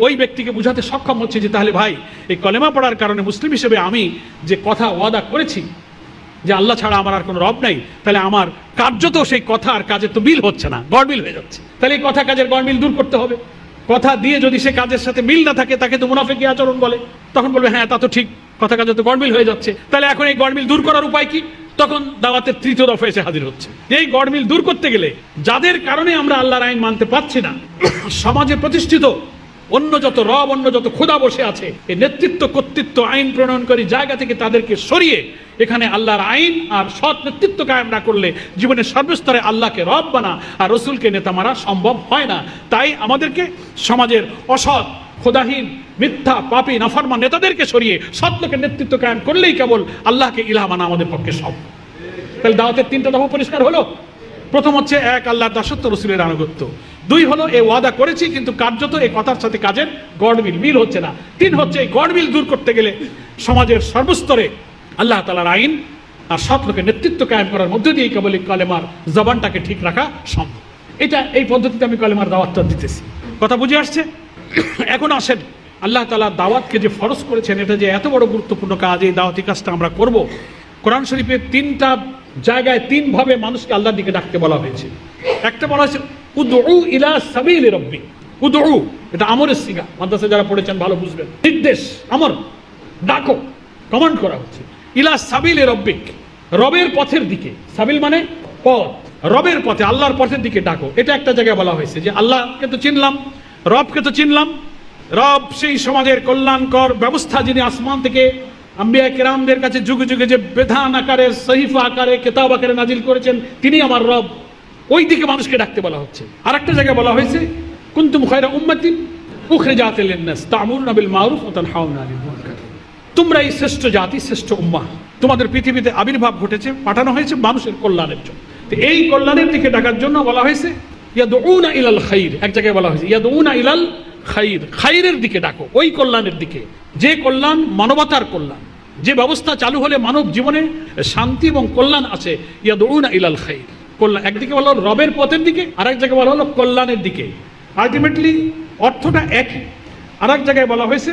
ওই ব্যক্তিকে বুঝাতে সক্ষম হচ্ছে যে তাহলে ভাই, এই কলেমা পড়ার কারণে মুসলিম হিসেবে আমি যে কথা ওয়াদা করেছি যে আল্লাহ ছাড়া আমার আর কোনো রব নাই, তাহলে আমার কার্যত সেই কথা আর কাজে তো মিল হচ্ছে না, গড়মিল হয়ে যাচ্ছে। তাহলে এই কথা কাজের গড়মিল দূর করতে হবে। কথা দিয়ে যদি সে কাজের সাথে মিল না থাকে, তাকে তো মুনাফিকি আচরণ বলে। তখন বলবে হ্যাঁ তা তো ঠিক, কথা কাজে তো গড়মিল হয়ে যাচ্ছে, তাহলে এখন এই গড়মিল দূর করার উপায় কি? তখন দাওয়াতের তৃতীয় দফা এসে হাজির হচ্ছে। এই গড়মিল দূর করতে গেলে যাদের কারণে আমরা আল্লাহর আইন মানতে পারছি না, সমাজে প্রতিষ্ঠিত অন্য যত রব, অন্য যত খোদা বসে আছে, এই নেতৃত্ব কর্তৃত্ব আইন প্রণয়নকারী জায়গা থেকে তাদেরকে সরিয়ে এখানে আল্লাহর আইন আর সৎ নেতৃত্ব কায়েম না করলে জীবনের সর্বস্তরে আল্লাহকে রব বানা আর রসুলকে নেতা মারা সম্ভব হয় না। তাই আমাদেরকে সমাজের অসৎ, খোদাহীন, মিথ্যা, পাপী, নাফরমান নেতাদেরকে সরিয়ে সৎ লোকের নেতৃত্ব কায়েম করলেই কেবল আল্লাহকে ইলাহ মানা আমাদের পক্ষে সম্ভব। তাহলে দাওয়াতের তিনটা দফা পরিষ্কার হলো। প্রথম হচ্ছে এক, আল্লাহর দাসত্ব, রসুলের আনুগত্য। দুই হলো এই ওয়াদা করেছি কিন্তু কার্যত এই কথার সাথে কাজের গড়মিল মিল হচ্ছে না। তিন হচ্ছে এই গড়মিল দূর করতে গেলে সমাজের সর্বস্তরে আল্লাহ তাআলার আইন আর সৎ লোকের নেতৃত্ব কায়েম করার মধ্য দিয়ে কেবল কলেমার জবানটাকে ঠিক রাখা সম্ভব। এই পদ্ধতিতে আমি কলেমার দাওয়াতটা দিতেছি। কথা বুঝে আসছে? এখন আসেন, আল্লাহ তাআলা দাওয়াতকে যে ফরজ করেছেন, এটা যে এত বড় গুরুত্বপূর্ণ কাজ, এই দাওয়াতি কাজটা আমরা করব। কোরআন শরীফে তিনটা জায়গায় তিনভাবে মানুষকে আল্লাহর দিকে ডাকতে বলা হয়েছে। একটা বলা হয়েছে উদউ ইলা সাবিলি রাব্বিক। উদউ, এটা আমরের সিগা, মাদ্রাসা যারা পড়েছেন ভালো বুঝবেন। নির্দেশ, আমর, ডাকো, কমান্ড করা হচ্ছে। ইলা সাবিলি রাব্বিক, রবের পথের দিকে। সাবিল মানে পথ, রবের পথে, আল্লাহর পথের দিকে ডাকো। এটা একটা জায়গায় বলা হয়েছে যে আল্লাহকে তো চিনলাম, রবকে তো চিনলাম। রব সেই সমাজের কল্যাণকর ব্যবস্থা যিনি আসমান থেকে আম্বিয়া কেরামদের কাছে যুগে যুগে যে বিধান আকারে, সহিফা আকারে, কিতাব আকারে নাজিল করেছেন, তিনি আমার রব। ওই দিকে মানুষকে ডাকতে বলা হচ্ছে। আর একটা জায়গায় বলা হয়েছে কুনতুম খায়রা উম্মাতিন উখরিজাত লিন-নাস তা'মুরুনা বিল মারুফ ওয়া তানহাউনা আনিল মুনকার। তোমরা এই শ্রেষ্ঠ জাতি, শ্রেষ্ঠ উম্মাহ, তোমাদের পৃথিবীতে আবির্ভাব ঘটেছে, পাঠানো হয়েছে মানুষের কল্যাণের জন্য। তো এই কল্যাণের দিকে ডাকার জন্য বলা হয়েছে ইয়াদউনা ইলাল খাইর। এক জায়গায় বলা হয়েছে ইয়াদউনা ইলাল খাইর, খাইরের দিকে ডাকো, ওই কল্যাণের দিকে, যে কল্যাণ মানবতার কল্যাণ, যে ব্যবস্থা চালু হলে মানব জীবনে শান্তি এবং কল্যাণ আছে। ইয়াদউনা ইলাল খাইর, কল্যাণ। একদিকে বলা হলো রবের পথের দিকে, আর এক জায়গায় বলা হলো কল্যাণের দিকে। আলটিমেটলি অর্থটা একই। আর এক জায়গায় বলা হয়েছে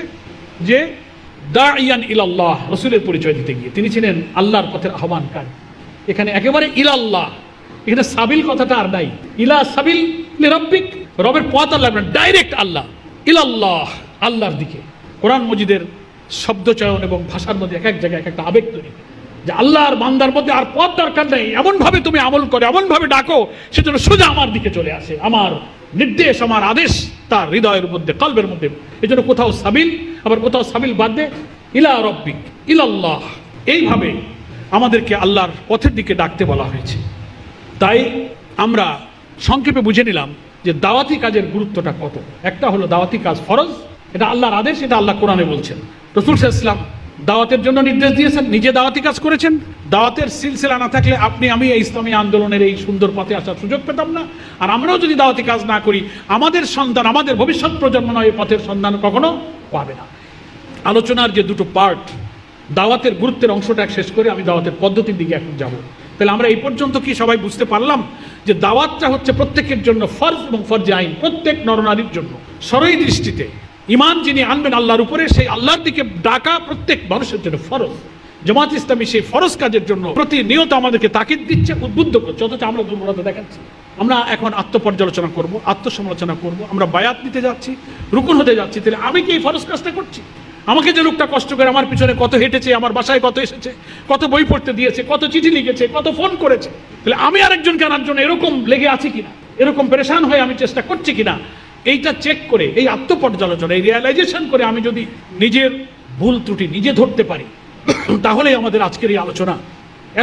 যে দাইয়ান ইলাল্লাহ, রসুলের পরিচয় দিতে গিয়ে তিনি ছিলেন আল্লাহর পথের আহ্বানকারী। এখানে একেবারে ইলাল্লাহ, এখানে সাবিল কথাটা আর নাই। ইলা সাবিল লিরাব্বিক, রবের পথ আল্লাহ, ডাইরেক্ট আল্লাহ। ইলাল্লাহ, আল্লাহর দিকে। কোরআন মজিদের শব্দচয়ন এবং ভাষার মধ্যে এক এক জায়গায় এক একটা আবেগ তৈরি, যে আল্লাহর বান্দার মধ্যে আর পথ দরকার নেই, এমনভাবে তুমি আমল করো, এমনভাবে ডাকো সেজন্য সোজা আমার দিকে চলে আসে। আমার নির্দেশ, আমার আদেশ তার হৃদয়ের মধ্যে, কলবের মধ্যে। এই জন্য কোথাও সাবিল, আবার কোথাও সাবিল বাদ দিয়ে ইলা রব্বিক, ইলাল্লাহ, এইভাবে আমাদেরকে আল্লাহর পথের দিকে ডাকতে বলা হয়েছে। তাই আমরা সংক্ষেপে বুঝে নিলাম যে দাওয়াতি কাজের গুরুত্বটা কত। একটা হলো দাওয়াতি কাজ ফরজ, এটা আল্লাহর আদেশ, এটা আল্লাহ কোরআনে বলছেন। রাসূল সাল্লাল্লাহু আলাইহি ওয়াসাল্লাম দাওয়াতের জন্য নির্দেশ দিয়েছেন, নিজে দাওয়াতি কাজ করেছেন। দাওয়াতের সিলসিলা না থাকলে আপনি আমি এই ইসলামী আন্দোলনের এই সুন্দর পথে আসার সুযোগ পেতাম না। আর আমরাও যদি দাওয়াতি কাজ না করি, আমাদের সন্তান, আমাদের ভবিষ্যৎ প্রজন্ম নয় এই পথের সন্ধান কখনো পাবে না। আলোচনার যে দুটো পার্ট, দাওয়াতের গুরুত্বের অংশটা শেষ করে আমি দাওয়াতের পদ্ধতির দিকে এখন যাব। তাহলে আমরা এই পর্যন্ত কি সবাই বুঝতে পারলাম যে দাওয়াতটা হচ্ছে প্রত্যেকের জন্য ফরজ এবং ফরজে আইন, প্রত্যেক নরনারীর জন্য। সরই দৃষ্টিতে ঈমান যিনি আনবেন আল্লাহর উপরে, সেই আল্লাহর দিকে ডাকা প্রত্যেক মানুষের জন্য ফরজ। জামাত ইসলামী সেই ফরজ কাজের জন্য প্রতিনিয়ত আমাদেরকে তাকিদ দিচ্ছে, উদ্বুদ্ধ করছে, অথচ আমরা দুর্বলতা দেখাচ্ছি। আমরা এখন আত্মপর্যালোচনা করব, আত্মসমালোচনা করব। আমরা বায়াত নিতে যাচ্ছি, রুকুন হতে যাচ্ছি, তাহলে আমি কি এই ফরজ কাজটা করছি? আমাকে যে লোকটা কষ্ট করে আমার পিছনে কত হেঁটেছে, আমার বাসায় কত এসেছে, কত বই পড়তে দিয়েছে, কত চিঠি লিখেছে, কত ফোন করেছে, তাহলে আমি আরেকজনকে আনার জন্য এরকম লেগে আছি কিনা, এরকম পেরেশান হয়ে আমি চেষ্টা করছি কিনা, এইটা চেক করে, এই আত্মপর্যালোচনা, এই রিয়ালাইজেশন করে আমি যদি নিজের ভুল ত্রুটি নিজে ধরতে পারি, তাহলেই আমাদের আজকের এই আলোচনা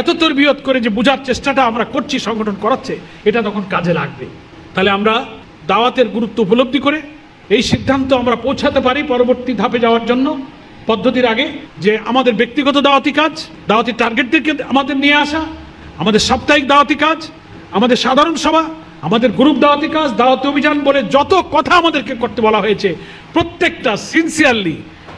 এত তরবিয়ত করে যে বোঝার চেষ্টাটা আমরা করছি, সংগঠন করাচ্ছে, এটা তখন কাজে লাগবে। তাহলে আমরা দাওয়াতের গুরুত্ব উপলব্ধি করে এই সিদ্ধান্ত আমরা পৌঁছাতে পারি পরবর্তী ধাপে যাওয়ার জন্য পদ্ধতির আগে, যে আমাদের ব্যক্তিগত দাওয়াতি কাজ, দাওয়াতি টার্গেটদেরকে আমাদের নিয়ে আসা, আমাদের সাপ্তাহিক দাওয়াতি কাজ, আমাদের সাধারণ সভা, আমাদের গ্রুপ দাওয়াতি কাজ, দাওয়াতি অভিযান বলে যত কথা আমাদেরকে করতে বলা হয়েছে, প্রত্যেকটা সিনসিয়ারলি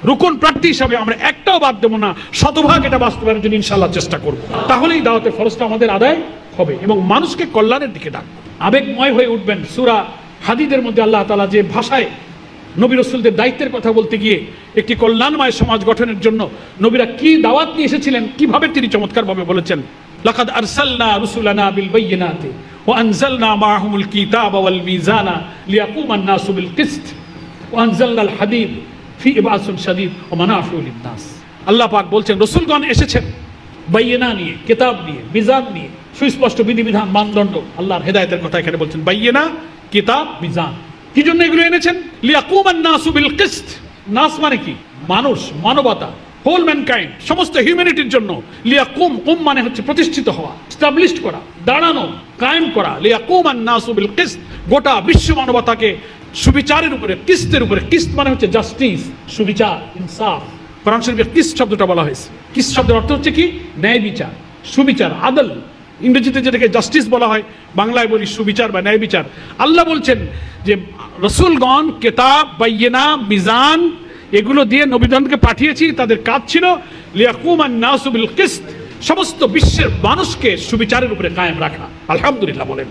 রুকন প্রার্থী হিসাবে আমরা একটাও বাদ দেবো না, শতভাগ এটা বাস্তবায়নের জন্য ইনশাআল্লাহ চেষ্টা করব। তাহলেই দাওয়াতের ফরজটা আমাদের আদায় হবে এবং মানুষকে কল্যাণের দিকে ডাকবো। আবেগময় হয়ে উঠবেন। সূরা হাদিদের মধ্যে আল্লাহ তাআলা যে ভাষায় নবী রাসূলদের দায়িত্বের কথা বলতে গিয়ে একটি কল্যাণময় সমাজ গঠনের জন্য নবীরা কি দাওয়াত নিয়ে এসেছিলেন, কিভাবে তিনি চমৎকারভাবে বলেছেন। লাকাদ আরসালনা রুসুলানা বিল বাইয়িনাতি ওয়া আনজালনা মাআহুমুল কিতাবা ওয়াল মিজানা লিয়াকুমান নাসু বিল কিসত ওয়া আনজালনাল হাদীদ ফি ইবাসুন শাদীদ ওয়া মানাফিউ লিন-নাস। আল্লাহ পাক বলছেন রাসূলগণ এসেছেন বাইয়িনা নিয়ে, কিতাব নিয়ে, মিজান নিয়ে, সুস্পষ্ট বিধিবিধান, মানদণ্ড। আল্লাহর হেদায়েতের কথা এখানে বলছেন, বাইয়িনা, কিতাব, মিজান। কি জন্য এগুলো এনেছেন? লিয়াকুমান নাসু বিল কিসত। নাস মানে কি? মানুষ, মানবতা, হোল ম্যানকাইন্ড, সমস্ত হিউম্যানিটির জন্য। লিয়াকুম, কুম মানে হচ্ছে প্রতিষ্ঠিত হওয়া, এস্টাবলিশড করা, দাঁড়ানো, কায়েম করা। লিয়াকুমান নাসু বিল কিসত, গোটা বিশ্ব মানবতাকে সুবিচারের উপরে, কিস্তের উপরে। কিস্ত মানে হচ্ছে জাস্টিস, সুবিচার, ইনসাফ। কোরআন শরীফে কিস্ত শব্দটা বলা হয়েছে। কিস্ত শব্দের অর্থ হচ্ছে কি? ন্যায় বিচার, সুবিচার, আদল। ইংরেজিতে যেটাকে জাস্টিস বলা হয়, বাংলায় বলি সুবিচার বা ন্যায় বিচার। আল্লাহ বলছেন যে রাসূলগণ কিতাব, বাইয়িনা, মিজান এগুলো দিয়ে নবীগণকে পাঠিয়েছি। তাদের কাজ ছিল লিয়াকুমান নাসু বিল কিসত, সমস্ত বিশ্বের মানুষকে সুবিচারের উপরে কায়েম রাখা। আলহামদুলিল্লাহ বলেন।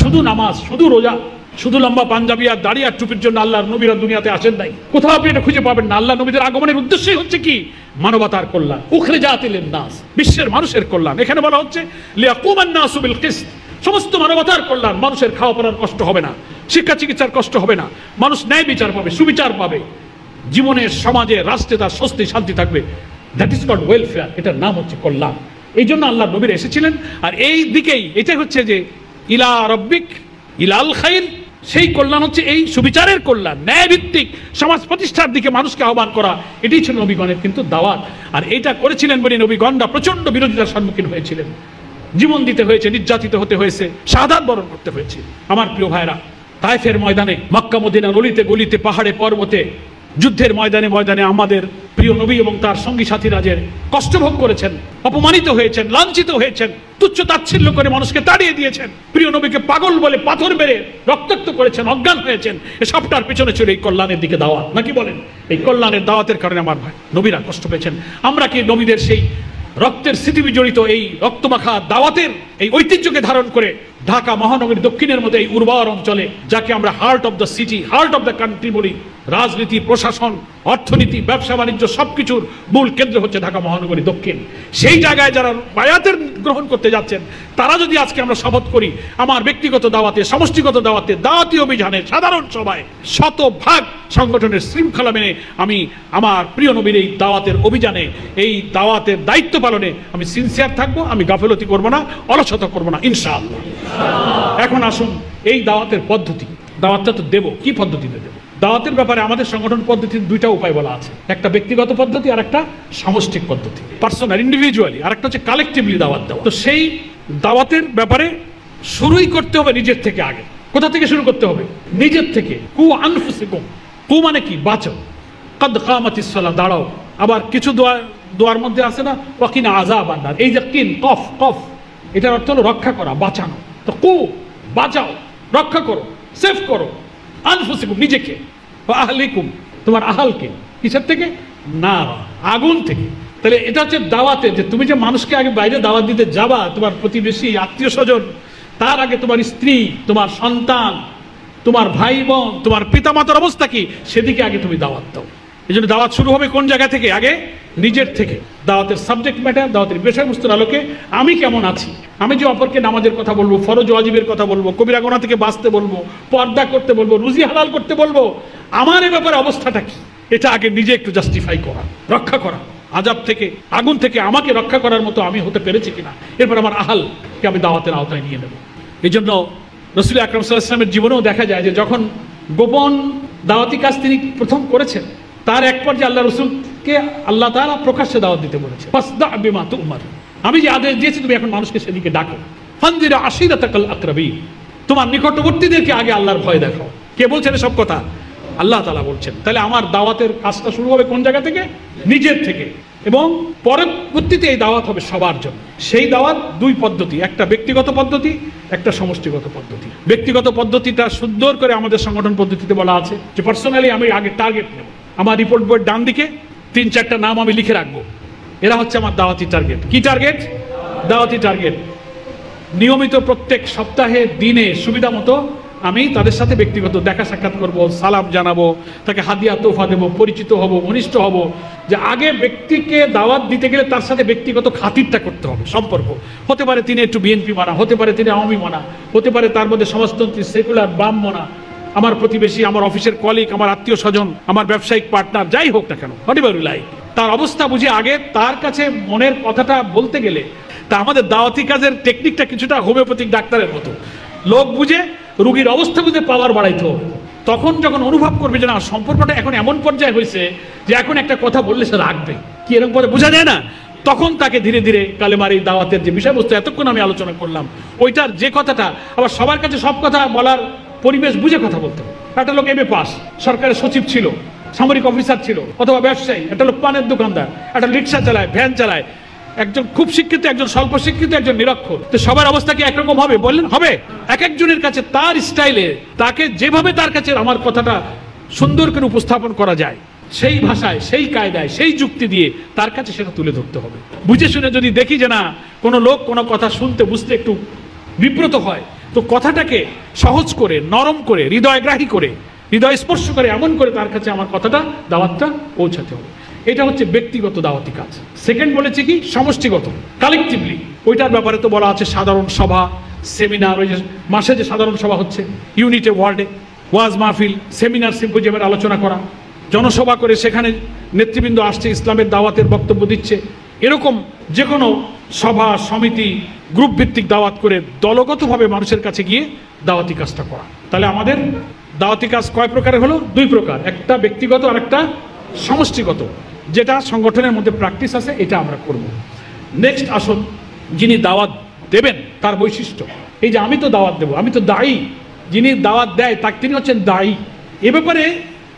শুধু নামাজ, শুধু রোজা, শুধু লম্বা পাঞ্জাবি আর দাড়ি আর টুপির জন্য আল্লাহর নবীরা দুনিয়াতে আসেন নাই। কোথাও আপনি এটা খুঁজে পাবেন না। আল্লাহ নবীদের আগমনের উদ্দেশ্যই হচ্ছে কি? মানবতার কল্যাণ, উখরিজাতিল লিন-নাস, বিশ্বের মানুষের কল্যাণ। এখানে বলা হচ্ছে লিয়াকুমান নাসু বিল কিসত, সমস্ত মানবতার কল্যাণ। মানুষের খাওয়া পড়ার কষ্ট হবে না, শিক্ষা চিকিৎসার কষ্ট হবে না, মানুষ ন্যায় বিচার পাবে, সুবিচার পাবে, জীবনের, সমাজে, রাষ্ট্রে তার স্বস্তি শান্তি থাকবে। That is called welfare. এটার নাম হচ্ছে কল্যাণ। এই জন্য আল্লাহ নবীরা এসেছিলেন। আর এই দিকেই এটাই হচ্ছে যে ইলা রব্বিক ইলাল খাইর, সেই কল্যাণ হচ্ছে এই সুবিচারের কল্যাণ, ন্যায়ভিত্তিক সমাজ প্রতিষ্ঠার দিকে মানুষকে আহ্বান করা। এটাই ছিল নবীগণের কিন্তু দাওয়াত। আর এটা করেছিলেন বলে নবীগণরা প্রচন্ড বিরোধিতার সম্মুখীন হয়েছিলেন, জীবন দিতে হয়েছে, নির্যাতিত হতে হয়েছে, শাহাদাত বরণ করতে হয়েছে। আমার প্রিয় ভাইরা, তায়েফের ময়দানে, মক্কা মদিনার অলিতে গলিতে, পাহাড়ে পর্বতে, যুদ্ধের ময়দানে ময়দানে আমাদের প্রিয় নবী এবং তার সঙ্গী সাথীরা যে কষ্ট ভোগ করেছেন, অপমানিত হয়েছেন, লাঞ্ছিত হয়েছেন, তুচ্ছ তাচ্ছিল্য করে মানুষকে তাড়িয়ে দিয়েছেন, প্রিয় নবীকে পাগল বলে পাথর মেরে রক্তাক্ত করেছেন, অজ্ঞান হয়েছেন, এসবটার পিছনে ছিল এই কল্যাণের দিকে দাওয়াত। নাকি বলেন? এই কল্যাণের দাওয়াতের কারণে আমার ভাই নবীরা কষ্ট পেয়েছেন। আমরা কি নবীদের সেই রক্তের স্মৃতি বিজড়িত এই রক্তমাখা দাওয়াতের এই ঐতিহ্যকে ধারণ করে ঢাকা মহানগরীর দক্ষিণের মধ্যে এই উর্বর অঞ্চলে, যাকে আমরা heart of the city, heart of the country বলি, রাজনীতি, প্রশাসন, অর্থনীতি, ব্যবসা বাণিজ্য সবকিছুর মূল কেন্দ্র হচ্ছে ঢাকা মহানগরী দক্ষিণ, সেই জায়গায় যারা বায়াতের গ্রহণ করতে যাচ্ছেন, তারা যদি আজকে আমরা শপথ করি আমার ব্যক্তিগত দাওয়াতে, সমষ্টিগত দাওয়াতে, দাওয়াতি অভিযানে, সাধারণ সভায় শতভাগ সংগঠনের শৃঙ্খলা মেনে আমি আমার প্রিয় নবীর এই দাওয়াতের অভিযানে, এই দাওয়াতের দায়িত্ব পালনে আমি সিনসিয়ার থাকবো। আমি গাফেলতি করবো না, অলসতা করবো না, ইনশাআল্লাহ। এখন আসুন এই দাওয়াতের পদ্ধতি, দাওয়াতটা তো দেবো, কি পদ্ধতিতে দেবো? দাওয়াতের ব্যাপারে আমাদের সংগঠন পদ্ধতির দুইটা উপায় বলা আছে, একটা ব্যক্তিগত পদ্ধতি আর একটা সামষ্টিক পদ্ধতি, পার্সোনাল, ইন্ডিভিজুয়ালি, আর একটা হচ্ছে কালেকটিভলি দাওয়াত দেওয়া। তো সেই দাওয়াতের ব্যাপারে শুরুই করতে হবে নিজের থেকে। আগে কোথা থেকে শুরু করতে হবে? নিজের থেকে। কু আনফুসিকুম, কু মানে কি? বাঁচো। কদ কামাতিস সালাহ, দাঁড়াও। আবার কিছু দোয়ার মধ্যে আছে না, ওয়াকিনা আযাবান নার, এই যে কিন, কফ, কফ, এটার অর্থ হলো রক্ষা করা, বাঁচানো। তো কু, বাঁচাও, রক্ষা করো, সেভ করো। আনফুসিকুম, নিজেকে। আহলিকুম, তোমার আহালকে। কিসের থেকে? না, আগুন থেকে। তাহলে এটা হচ্ছে দাওয়াতে, যে তুমি যে মানুষকে আগে বাইরে দাওয়াত দিতে যাবা, তোমার প্রতিবেশী, আত্মীয় স্বজন, তার আগে তোমার স্ত্রী, তোমার সন্তান, তোমার ভাই বোন, তোমার পিতামাতার অবস্থা কি, সেদিকে আগে তুমি দাওয়াত দাও। এই জন্য দাওয়াত শুরু হবে কোন জায়গা থেকে? আগে নিজের থেকে। দাওয়াতের সাবজেক্ট ম্যাটার, দাওয়াতের বিষয়বস্তুর আলোকে আমি কেমন আছি। আমি যে অপরকে নামাজের কথা বলবো, ফরজ ওয়াজিবের কথা বলবো, কবিরা গুনাহ থেকে বাঁচতে বলবো, পর্দা করতে বলবো, রুজি হালাল করতে বলবো, আমার এ ব্যাপারে অবস্থাটা কি, এটা আগে নিজে একটু জাস্টিফাই করা, রক্ষা করা। আযাব থেকে, আগুন থেকে আমাকে রক্ষা করার মতো আমি হতে পেরেছি কিনা, এরপর আমার আহালকে আমি দাওয়াতের আওতায় নিয়ে নেব। এই জন্য রাসূল আকরাম সাল্লাল্লাহু আলাইহি ওয়াসাল্লামের জীবনেও দেখা যায় যে যখন গোপন দাওয়াতি কাজ তিনি প্রথম করেছেন, তার এক পর্যায়ে আল্লাহ রাসূলকে আল্লাহ তাআলা প্রকাশ্যে দাওয়াত দিতে বলেছে। ফাসদা বিমা তু'মার, আমি যে আদেশ দিয়েছি তুমি এখন মানুষকে সেদিকে ডাকো। ফানজির আশিরাতাকাল আকরাবিন, তোমার নিকটবর্তীদেরকে আগে আল্লাহর ভয় দেখাও। কে বলছেন এসব কথা? আল্লাহ তাআলা বলছেন। তাহলে আমার দাওয়াতের কাজটা শুরু হবে কোন জায়গা থেকে? নিজের থেকে, এবং পরবর্তীতে এই দাওয়াত হবে সবার জন্য। সেই দাওয়াত দুই পদ্ধতি, একটা ব্যক্তিগত পদ্ধতি, একটা সমষ্টিগত পদ্ধতি। ব্যক্তিগত পদ্ধতিটা সুন্দর করে আমাদের সংগঠন পদ্ধতিতে বলা আছে যে পার্সোনালি আমি আগে টার্গেট নেব। আমার রিপোর্ট বইয়ের ডান দিকে 3-4টা নাম আমি লিখে রাখবো, এরা হচ্ছে আমার দাওয়াতি টার্গেট। কি টার্গেট? দাওয়াতি টার্গেট। নিয়মিত প্রত্যেক সপ্তাহে দিনে সুবিধা মতো আমি তাদের সাথে ব্যক্তিগত দেখা সাক্ষাৎ করব, সালাম জানাবো, তাকে হাদিয়া তোফা দেবো, পরিচিত হব, ঘনিষ্ঠ হব। যে আগে ব্যক্তিকে দাওয়াত দিতে গেলে তার সাথে ব্যক্তিগত খাতিরটা করতে হবে, সম্পর্ক। হতে পারে তিনি একটু বিএনপি মানা, হতে পারে তিনি আওয়ামী মানা, হতে পারে তার মধ্যে সমাজতন্ত্রী সেকুলার বাম মানা, আমার প্রতিবেশী, আমার অফিসের কলিগ, আমার আত্মীয় স্বজন, আমার ব্যবসায়িক পার্টনার, যাই হোক না কেন, হোয়াটএভার লাইক, তার অবস্থা বুঝে আগে তার কাছে মনের কথাটা বলতে গেলে তা আমাদের দাওয়াতি কাজের টেকনিকটা কিছুটা হোমিওপ্যাথিক ডাক্তারের মতো। লোক বুঝে, রুগীর অবস্থা বুঝে পাওয়ার বাড়াইতে হবে। তখন যখন অনুভব করবে যে না, সম্পর্কটা এখন এমন পর্যায়ে হয়েছে যে এখন একটা কথা বললে সে রাখবে, কি এরকম পরে বোঝা যায় না, তখন তাকে ধীরে ধীরে কালেমার এই দাওয়াতের যে বিষয়বস্তু এতক্ষণ আমি আলোচনা করলাম, ওইটার যে কথাটা, আবার সবার কাছে সব কথা বলার পরিবেশ বুঝে কথা বলতে হবে। একটা লোক এমএ পাস, সরকারের সচিব ছিল, সামরিক অফিসার ছিল, অথবা ব্যবসায়ী, একটা লোক পানের দোকানদার, একটা রিক্সা চালায়, ভ্যান চালায়, একজন খুব শিক্ষিত, একজন স্বল্প শিক্ষিত, একজন নিরক্ষর। তো সবার অবস্থা কি একরকম হবে? বললেন হবে। এক একজনের কাছে তার স্টাইলে, তাকে যেভাবে তার কাছে আমার কথাটা সুন্দর করে উপস্থাপন করা যায়, সেই ভাষায়, সেই কায়দায়, সেই যুক্তি দিয়ে তার কাছে সেটা তুলে ধরতে হবে। বুঝে শুনে যদি দেখি যে না, কোনো লোক কোনো কথা শুনতে বুঝতে একটু বিব্রত হয়, তো কথাটাকে সহজ করে, নরম করে, হৃদয়গ্রাহী করে, হৃদয় স্পর্শ করে, এমন করে তার কাছে আমার কথাটা, দাওয়াতটা পৌঁছাতে হবে। এটা হচ্ছে ব্যক্তিগত দাওয়াতি কাজ। সেকেন্ড বলেছি কি? সমষ্টিগত, কালেকটিভলি। ওইটার ব্যাপারে তো বলা আছে সাধারণ সভা, সেমিনার, ওই যে মাসে যে সাধারণ সভা হচ্ছে, ইউনিটে, ওয়ার্ডে, ওয়াজ মাহফিল, সেমিনার, সিম্পোজিয়ামের আলোচনা করা, জনসভা করে সেখানে নেতৃবৃন্দ আসছে, ইসলামের দাওয়াতের বক্তব্য দিচ্ছে। এরকম যে কোনো সভা, সমিতি, গ্রুপ ভিত্তিক দাওয়াত করে দলগতভাবে মানুষের কাছে গিয়ে দাওয়াতি কাজটা করা। তাহলে আমাদের দাওয়াতি কাজ কয় প্রকারের হলো? দুই প্রকার, একটা ব্যক্তিগত আর একটা সমষ্টিগত। যেটা সংগঠনের মধ্যে প্র্যাকটিস আছে, এটা আমরা করব। নেক্সট আসুন, যিনি দাওয়াত দেবেন তার বৈশিষ্ট্য। এই যে আমি তো দাওয়াত দেব, আমি তো দায়ী, যিনি দাওয়াত দেয় তিনি হচ্ছেন দায়ী। এ ব্যাপারে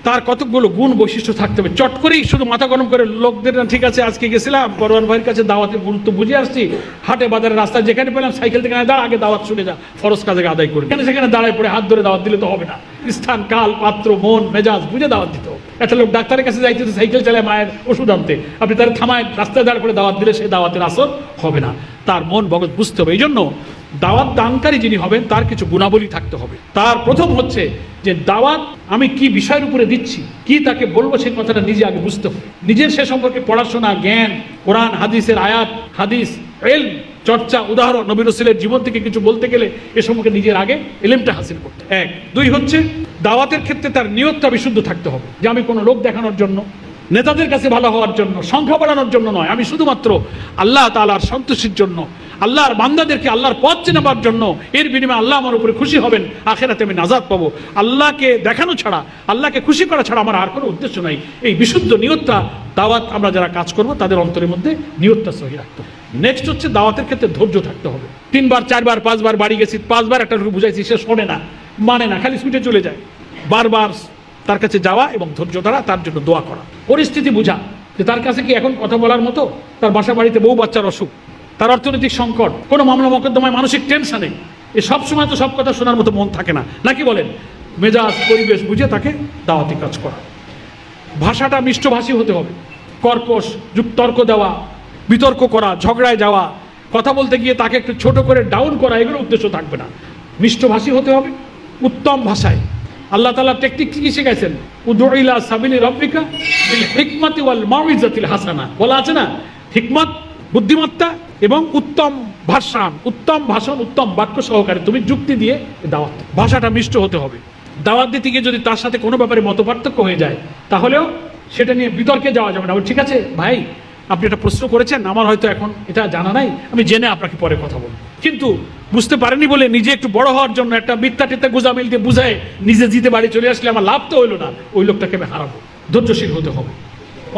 তার কতগুলো গুণ বৈশিষ্ট্য থাকতে হবে। চট করেই শুধু মাথা গরম করে লোকদের ঠিক আছে আজকে গেছিলাম পরোয়ার ভাইয়ের কাছে, দাওয়াতের গুরুত্ব বুঝে আসছি, হাটে বাজারে রাস্তায় যেখানে পেলাম সাইকেল থেকে দাঁড়া, আগে দাওয়াত শুনে যা, ফরজ কাজে আদায় করি, কেন সেখানে দাঁড়ায় পড়ে হাত ধরে দাওয়াত দিলে তো হবে না। স্থান, কাল, পাত্র, মন, মেজাজ বুঝে দাওয়াত দিতে হবে। একটা লোক ডাক্তারের কাছে যাইতে সাইকেল চালায় মায়ের ওষুধ আনতে, আপনি তার থামায় রাস্তায় দাঁড় করে দাওয়াত দিলে সেই দাওয়াতের আসর হবে না। তার মন বগজ বুঝতে হবে। এই জন্য দাওয়াত দানকারী যিনি হবেন তার কিছু গুণাবলী থাকতে হবে। তার প্রথম হচ্ছে যে দাওয়াত আমি কি বিষয়ের উপরে দিচ্ছি, কি তাকে বলবো, সেই কথাটা নিজে আগে বুঝতে হবে। নিজের সে সম্পর্কে পড়াশোনা, জ্ঞান, কোরআন হাদিসের আয়াত, হাদিস, এলম, চর্চা, উদাহরণ, নবী রাসূলের জীবন থেকে কিছু বলতে গেলে এ সম্পর্কে নিজের আগে এলেমটা হাসিল করতে। এক। দুই হচ্ছে দাওয়াতের ক্ষেত্রে তার নিয়তটা বিশুদ্ধ থাকতে হবে, যে আমি কোনো লোক দেখানোর জন্য, নেতাদের কাছে ভালো হওয়ার জন্য, সংখ্যা বাড়ানোর জন্য নয়, আমি শুধুমাত্র আল্লাহ তাআলার সন্তুষ্টির জন্য, আল্লাহর বান্দাদেরকে আল্লাহর পথ চেনাবার জন্য, এর বিনিময়ে আল্লাহ আমার উপরে খুশি হবেন, আখিরাতে আমি নাজাত পাবো। আল্লাহকে দেখানো ছাড়া, আল্লাহকে খুশি করা ছাড়া আমার আর কোনো উদ্দেশ্য নাই। এই বিশুদ্ধ নিয়তটা দাওয়াত আমরা যারা কাজ করবো তাদের অন্তরের মধ্যে নিয়তটা সহি রাখতে হবে। নেক্সট হচ্ছে দাওয়াতের ক্ষেত্রে ধৈর্য থাকতে হবে। 3 বার 4 বার 5 বার বাড়ি গেছি, 5 বার একটা বুঝাইছি, সে শোনে না, মানে না, খালি ছুটে চলে যায়। বারবার তার কাছে যাওয়া এবং ধৈর্য ধরা, তার জন্য দোয়া করা, পরিস্থিতি বোঝা যে তার কাছে কি এখন কথা বলার মতো, তার বাসা বাড়িতে বউ বাচ্চার অসুখ, তার অর্থনৈতিক সংকট, কোনো মামলা মোকদ্দমায় মানসিক টেনশনে, এ সব সময় তো সব কথা শোনার মতো মন থাকে না, নাকি বলেন? মেজাজ পরিবেশ বুঝে তাকে দাওয়াতি কাজ করা। ভাষাটা মিষ্টভাষী হতে হবে, কর্কশ যুক্তর্ক দেওয়া, বিতর্ক করা, ঝগড়ায় যাওয়া, কথা বলতে গিয়ে তাকে একটু ছোট করে ডাউন করা, এগুলো উদ্দেশ্য থাকবে না। মিষ্টভাষী হতে হবে, উত্তম ভাষায়। আল্লাহ তাআলা টেকনিক কি শিখাইছেন? উদউ ইলা সাবিলি রাব্বিকা বিল হিকমাতি ওয়াল মাউইজাতিল হাসানা। বলা আছে না, হিকমত, বুদ্ধিমত্তা এবং উত্তম ভাষণ, উত্তম ভাষণ, উত্তম বাক্য সহকারে তুমি যুক্তি দিয়ে দাওয়াত। ভাষাটা মিষ্ট হতে হবে। দাওয়াত দিতে গিয়ে যদি তার সাথে কোনো ব্যাপারে মতপার্থক্য হয়ে যায়, তাহলেও সেটা নিয়ে বিতর্কে যাওয়া যাবে না। ঠিক আছে ভাই, আপনি একটা প্রশ্ন করেছেন, আমার হয়তো এখন এটা জানা নাই, আমি জেনে আপনাকে পরে কথা বলবো, কিন্তু বুঝতে পারেনি বলে নিজে একটু বড় হওয়ার জন্য একটা মিথ্যা টিথ্যা গুজামিল দিয়ে বুঝায় নিজে জিতে বাড়ি চলে আসলে আমার লাভ তো হইলো না, ওই লোকটাকে আমি হারাবো। ধৈর্যশীল হতে হবে।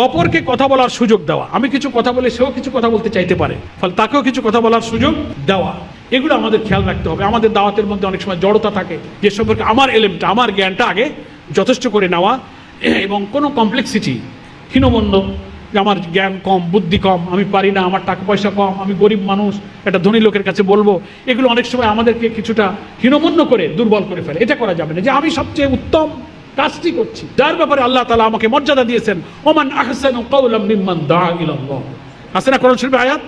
অপরকে কথা বলার সুযোগ দেওয়া, আমি কিছু কথা বলে সেও কিছু কথা বলতে চাইতে পারে, ফলে তাকেও কিছু কথা বলার সুযোগ দেওয়া, এগুলো আমাদের খেয়াল রাখতে হবে। আমাদের দাওয়াতের মধ্যে অনেক সময় জড়তা থাকে, যে সম্পর্কে আমার এলেমটা, আমার জ্ঞানটা আগে যথেষ্ট করে নেওয়া এবং কোনো কমপ্লেক্সিটি, হীনমন্য, যে আমার জ্ঞান কম, বুদ্ধি কম, আমি পারি না, আমার টাকা পয়সা কম, আমি গরিব মানুষ, একটা ধনী লোকের কাছে বলবো, এগুলো অনেক সময় আমাদেরকে কিছুটা হীনমন্য করে দুর্বল করে ফেলে। এটা করা যাবে না, যে আমি সবচেয়ে উত্তম কাজটি করছি, যার ব্যাপারে আল্লাহ তাআলা আমাকে মর্যাদা দিয়েছেন, ওমান আহসানু কাওলাম মিম্মান দাআ ইলাল্লাহ। আছে না কোরআন শরীফে আয়াত?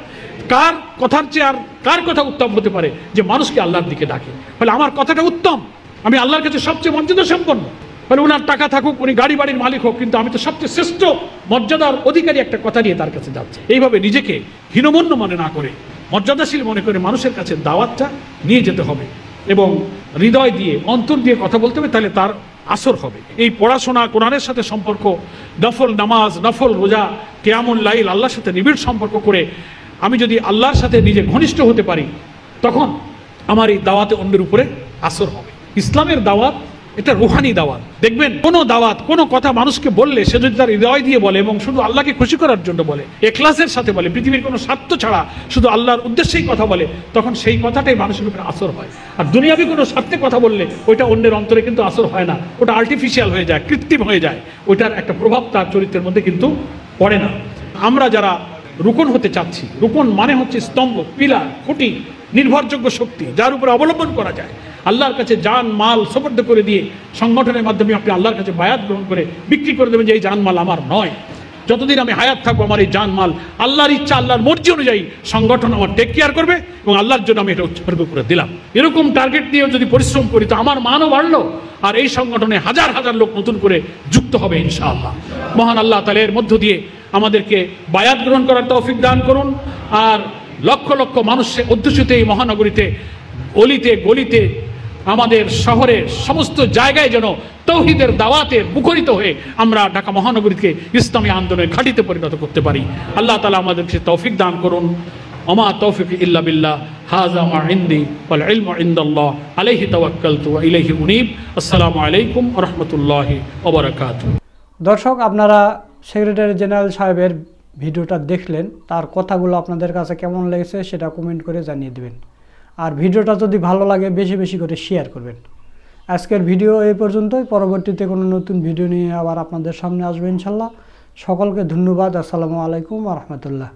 কার কথার চেয়ে আর কার কথা উত্তম হতে পারে? যে মানুষকে আল্লাহর দিকে ডাকে। ফলে আমার কথাটা উত্তম, আমি আল্লাহর কাছে সবচেয়ে মর্যাদা সম্পন্ন। ফলে ওনার টাকা থাকুক, উনি গাড়ি বাড়ির মালিক হোক, কিন্তু আমি তো সবচেয়ে শ্রেষ্ঠ মর্যাদার অধিকারী একটা কথা নিয়ে তার কাছে যাচ্ছি। এইভাবে নিজেকে হীনমন্য মনে না করে, মর্যাদাশীল মনে করে মানুষের কাছে দাওয়াতটা নিয়ে যেতে হবে এবং হৃদয় দিয়ে, অন্তর দিয়ে কথা বলতে হবে, তাহলে তার আসর হবে। এই পড়াশোনা, কোরআনের সাথে সম্পর্ক, নফল নামাজ, নফল রোজা, কিয়ামুল লাইল, আল্লাহর সাথে নিবিড় সম্পর্ক করে আমি যদি আল্লাহর সাথে নিজে ঘনিষ্ঠ হতে পারি, তখন আমার এই দাওয়াতে অন্যের উপরে আসর হবে। ইসলামের দাওয়াত এটা রুহানি দাওয়াত। দেখবেন কোনো দাওয়াত, কোনো কথা মানুষকে বললে সে যদি তার হৃদয় দিয়ে বলে এবং শুধু আল্লাহকে খুশি করার জন্য বলে, ইখলাসের সাথে বলে, পৃথিবীর কোনো স্বার্থ ছাড়া শুধু আল্লাহর উদ্দেশ্যেই কথা বলে, তখন সেই কথাটাই মানুষের উপরে আসর হয়। আর দুনিয়াবি কোনো স্বার্থে কথা বললে ওইটা অন্যের অন্তরে কিন্তু আসর হয় না, ওটা আর্টিফিশিয়াল হয়ে যায়, কৃত্রিম হয়ে যায়, ওইটার একটা প্রভাব তার চরিত্রের মধ্যে কিন্তু পড়ে না। আমরা যারা রুকন হতে চাচ্ছি, রুকন মানে হচ্ছে স্তম্ভ, পিলার, খুঁটি, নির্ভরযোগ্য শক্তি, যার উপরে অবলম্বন করা যায়। আল্লাহর কাছে জান মাল সুপর্দ করে দিয়ে সংগঠনের মাধ্যমে আপনি আল্লাহর কাছে বায়াত গ্রহণ করে বিক্রি করে দেবেন যে এই জান মাল আমার নয়, যতদিন আমি হায়াত থাকবো আমার এই জান মাল আল্লাহর ইচ্ছা, আল্লাহর মর্জি অনুযায়ী সংগঠন আমার টেক কেয়ার করবে এবং আল্লাহর জন্য আমি এটা উৎসর্গ করে দিলাম। এরকম টার্গেট নিয়েও যদি পরিশ্রম করি তো আমার মানও বাড়লো, আর এই সংগঠনে হাজার হাজার লোক নতুন করে যুক্ত হবে ইনশাআল্লাহ। মহান আল্লাহ তাআলা এর মধ্য দিয়ে আমাদেরকে বায়াত গ্রহণ করার তৌফিক দান করুন, আর লক্ষ লক্ষ মানুষের অধ্যুষিত এই মহানগরীতে, অলিতে গলিতে, আমাদের শহরের সমস্ত জায়গায় যেন তৌহিদের দাওয়াতে মুখরিত হয়ে আমরা ঢাকা মহানগরীকে ইসলামী আন্দোলনের ঘাঁটিতে পরিণত করতে পারি। আল্লাহ তাআলা আমাদেরকে তৌফিক দান করুন। ওমা তৌফিক ইল্লা বিল্লাহ, হাযা মা ইনদি ওয়াল ইলমু ইনদাল্লাহ, আলাইহি তাওয়াক্কালতু ওয়া ইলাইহি উনীব। আসসালামু আলাইকুম ওয়া রাহমাতুল্লাহি ওয়া বারাকাতুহু। দর্শক, আপনারা সেক্রেটারি জেনারেল সাহেবের ভিডিওটা দেখলেন, তার কথাগুলো আপনাদের কাছে কেমন লেগেছে সেটা কমেন্ট করে জানিয়ে দেবেন। আর ভিডিওটা যদি ভালো লাগে বেশি বেশি করে শেয়ার করবেন। আজকের ভিডিও এই পর্যন্তই, পরবর্তীতে কোনো নতুন ভিডিও নিয়ে আবার আপনাদের সামনে আসবে ইনশাল্লাহ। সকলকে ধন্যবাদ। আসসালামু আলাইকুম ওয়া রাহমাতুল্লাহ।